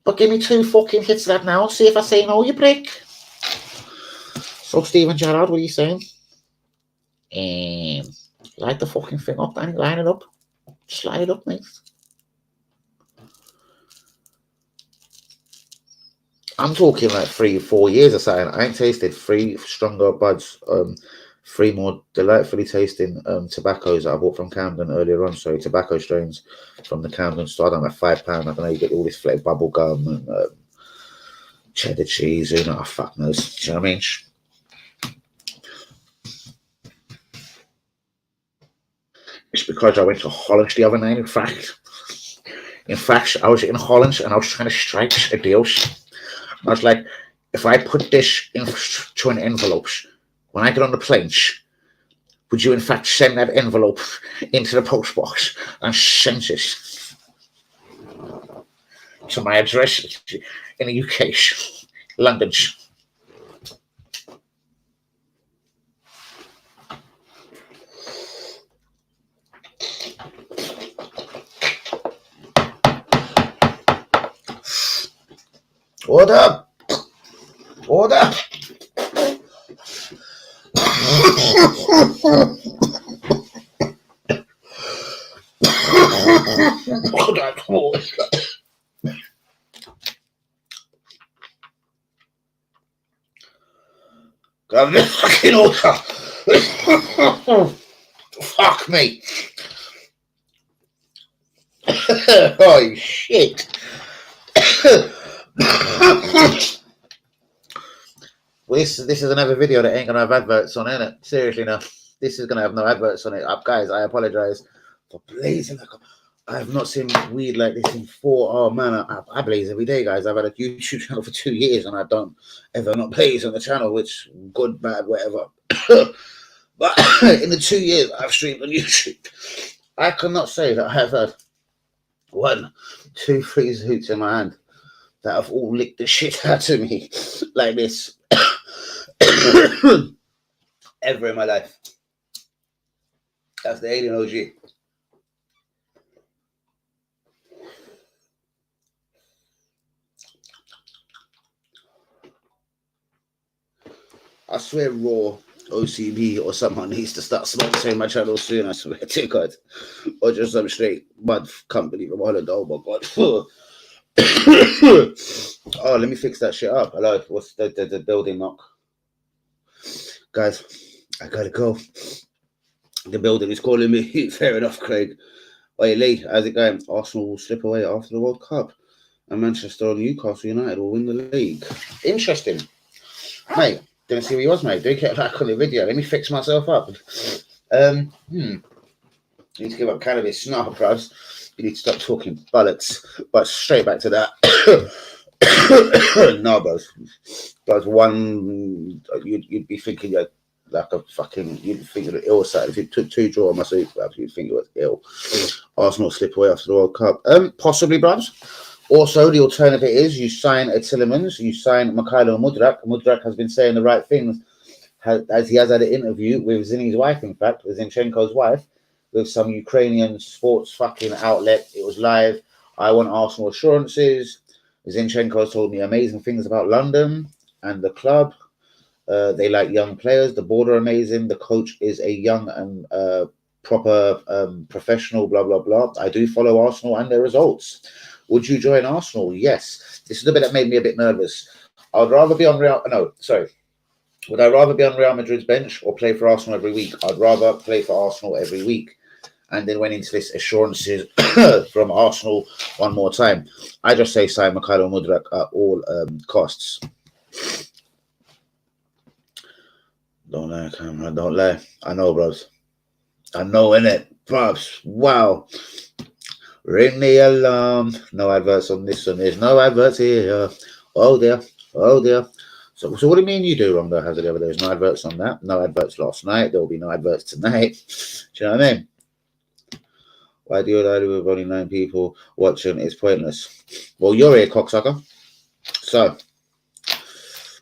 But give me 2 fucking hits of that now and see if I say no, you prick. So, Steven Gerrard, what are you saying? Light the fucking thing up, Danny. Line it up. Slide it up, mate. I'm talking like 3-4 years or something. I ain't tasted 3 stronger buds, 3 more delightfully tasting tobaccos that I bought from Camden earlier on. Sorry, tobacco strains from the Camden store. I'm at £5. I don't know, you get all this flavored bubble gum and cheddar cheese, you know, fuck knows. Do you know what I mean? It's because I went to Holland the other night, in fact. I was in Holland and I was trying to strike a deal. I was like, if I put this into an envelope, when I get on the plane, would you in fact send that envelope into the post box and send it to my address in the UK, London? Order! Order! Grab this fucking order! Fuck me! Oh shit! Well, this is another video that ain't gonna have adverts on it. Seriously, no. This is gonna have no adverts on it. Guys, I apologize for blazing. I have not seen weed like this in 4. Oh man, I blaze every day, guys. I've had a YouTube channel for 2 years, and I don't ever not blaze on the channel, which good, bad, whatever. But in the 2 years I've streamed on YouTube, I cannot say that I have had 1, 2, 3 zoots in my hand that have all licked the shit out of me like this. Ever in my life. That's the Alien OG. I swear raw OCB or someone needs to start sponsoring my channel soon, I swear to God. Or just some straight mud company from Holland. Oh my God. Oh, let me fix that shit up. Hello, what's the building knock? Guys, I gotta go. The building is calling me. Fair enough, Craig. Hey Lee, how's it going? Arsenal will slip away after the World Cup, and Manchester or Newcastle United will win the league. Interesting, mate. Didn't see where he was, mate. Do get back on the video. Let me fix myself up. Need to give up cannabis now, bros. You need to stop talking bollocks. But straight back to that. No, bros. Bros, one, you'd be thinking you're like a fucking, you'd think you're ill side. If you took 2 draw on my soup, you'd think you was ill. Arsenal slip away after the World Cup. Possibly, bros. Also, the alternative is you sign a Tillemans, you sign Mikhailo Mudrak. Mudrak has been saying the right things, as he has had an interview with Zinny's wife, in fact, with Zinchenko's wife, with some Ukrainian sports fucking outlet. It was live. I want Arsenal assurances. Zinchenko has told me amazing things about London and the club. They like young players. The board are amazing. The coach is a young and proper professional, blah, blah, blah. I do follow Arsenal and their results. Would you join Arsenal? Yes. This is the bit that made me a bit nervous. I'd rather be on Would I rather be on Real Madrid's bench or play for Arsenal every week? I'd rather play for Arsenal every week. And then went into this assurances from Arsenal one more time. I just say sign Mikhailo Mudrak at all costs. Don't lie, camera. Don't lie. I know, bros. I know, innit? Bros. Wow. Ring the alarm. No adverts on this one. There's no adverts here. Oh dear. Oh dear. So what do you mean you do wrong though, Hazard? There's no adverts on that. No adverts last night. There will be no adverts tonight. Do you know what I mean? Why do you lie with only 9 people watching? It's pointless. Well, you're here, cocksucker. So,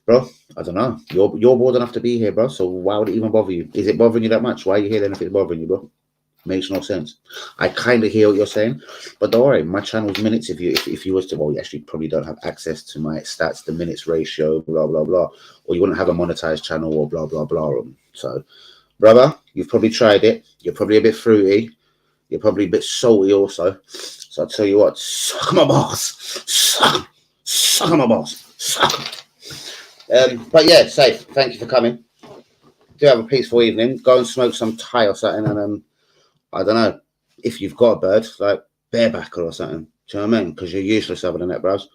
bro, I don't know. You're bored enough to be here, bro. So why would it even bother you? Is it bothering you that much? Why are you here then if it's bothering you, bro? Makes no sense. I kind of hear what you're saying, but don't worry. My channel's minutes. If you was to, well, you actually probably don't have access to my stats, the minutes ratio, blah blah blah, or you wouldn't have a monetized channel or blah blah blah. So, brother, you've probably tried it. You're probably a bit fruity. You're probably a bit salty also. So I'll tell you what, suck my balls, suck my balls, suck. But yeah, safe. Thank you for coming. Do have a peaceful evening. Go and smoke some Thai or something, and I don't know if you've got a bird, like barebacker or something. Do you know what I mean? Because you're useless other than that, bros.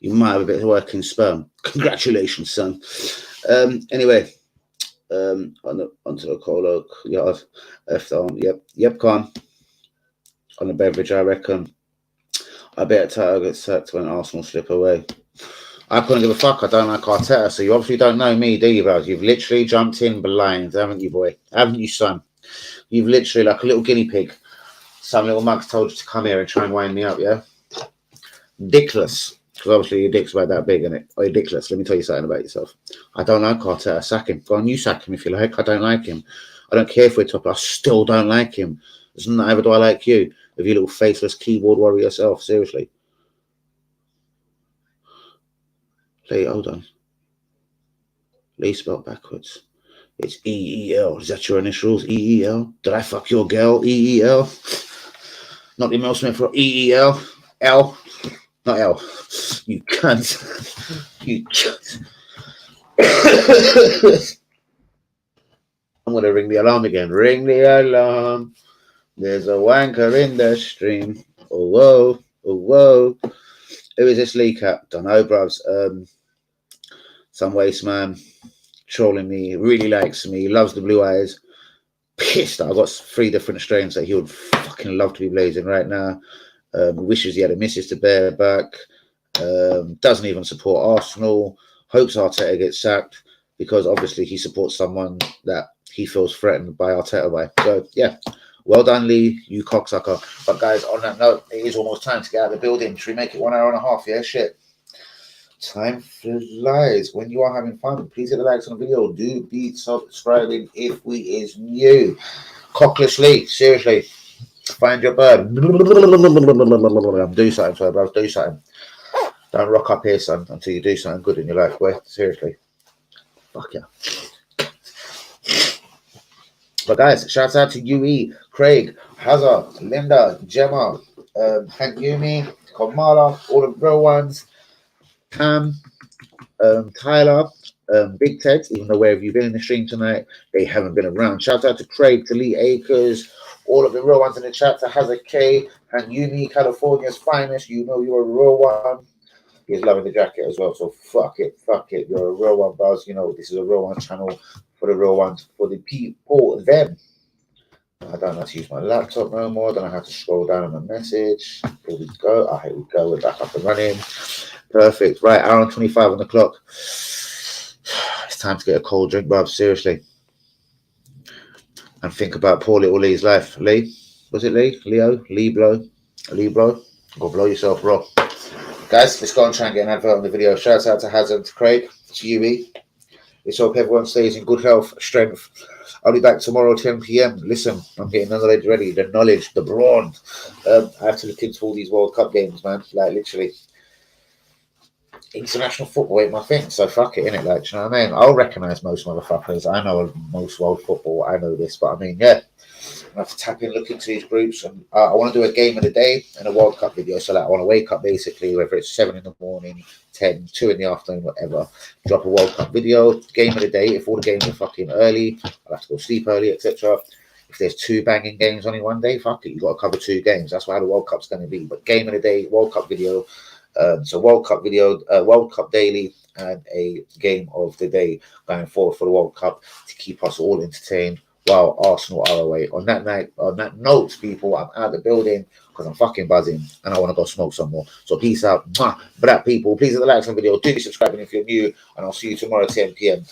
You might have a bit of working sperm. Congratulations, son. Anyway, onto the cold yard. Yep, calm. On the beverage, I reckon. I bet Arteta gets sacked when Arsenal slip away. I couldn't give a fuck. I don't like Arteta, so you obviously don't know me, do you, bros? You've literally jumped in blind, haven't you, boy? Haven't you, son? You've literally, like a little guinea pig, some little mug's told you to come here and try and wind me up, yeah? Dickless. Because obviously your dick's about that big, isn't it? Oh, you're dickless. Let me tell you something about yourself. I don't like Arteta. Sack him. Go on, you sack him if you like. I don't like him. I don't care if we're top. I still don't like him. Neither do I like you. If you little faceless keyboard warrior yourself. Seriously. Lee, hold on. Lee spelled backwards. It's E-E-L. Is that your initials? E-E-L? Did I fuck your girl? E-E-L? Not the Mel Smith for E-E-L? L? Not L. You cunt. You cunt. I'm going to ring the alarm again. Ring the alarm. There's a wanker in the stream. Oh, whoa. Oh, whoa. Who is this Lee cat? Don't know, bros. Some waste man. Trolling me, really likes me, loves the blue eyes. Pissed that I got 3 different strains that he would fucking love to be blazing right now. Wishes he had a missus to bear back. Doesn't even support Arsenal. Hopes Arteta gets sacked because obviously he supports someone that he feels threatened by Arteta by. So yeah, well done, Lee, you cocksucker. But guys, on that note, it is almost time to get out of the building. Should we make it 1 hour and a half? Yeah, shit. Time flies when you are having fun. Please hit the likes on the video. Do be subscribing if we is new. Cockless Lee, seriously, find your bird. Do something, so bro. Do something. Don't rock up here, son, until you do something good in your life, boy. Seriously. Fuck yeah. But guys, shout out to UE, Craig, Hazard, Linda, Gemma, Hanyumi, Kamala, all the real ones, Pam, Tyler, Big Ted, even though wherever you've been in the stream tonight, they haven't been around. Shout out to Craig, to Lee Akers, all of the real ones in the chat, to Hazard K, Hanyumi, California's finest. You know you're a real one. He's loving the jacket as well, so fuck it. You're a real one, Buzz. You know, this is a real one channel for the real ones, for the people, them. I don't know how to use my laptop no more. I don't know how to scroll down on the message. Here we go. Here we go. We're back up and running. Perfect. Right, hour and 25 on the clock. It's time to get a cold drink, bruv. Seriously. And think about poor little Lee's life. Lee? Was it Lee? Leo? Lee blow? Lee blow? Go blow yourself raw. Guys, let's go and try and get an advert on the video. Shout out to Hazard, to Craig, to UE. Let's hope everyone stays in good health, strength. I'll be back tomorrow, 10 p.m. Listen, I'm getting the knowledge ready, the knowledge, the brawn. I have to look into all these World Cup games, man. Like, literally. International football ain't my thing, so fuck it, innit? Like, do you know what I mean? I'll recognise most motherfuckers. I know most world football. I know this, but I mean, yeah. I have to tap in, look into these groups, and I want to do a game of the day and a World Cup video. So, like, I want to wake up basically, whether it's 7 in the morning, 10, 2 in the afternoon, whatever. Drop a World Cup video, game of the day. If all the games are fucking early, I'll have to go sleep early, etc. If there's 2 banging games on in one day, fuck it, you got to cover 2 games. That's how the World Cup's going to be. But game of the day, World Cup video. So World Cup video, World Cup daily, and a game of the day going forward for the World Cup to keep us all entertained while Arsenal are away. On that note, people, I'm out of the building because I'm fucking buzzing and I want to go smoke some more. So peace out. But that, people, please hit the like on the video, do subscribe if you're new, and I'll see you tomorrow at 10 p.m.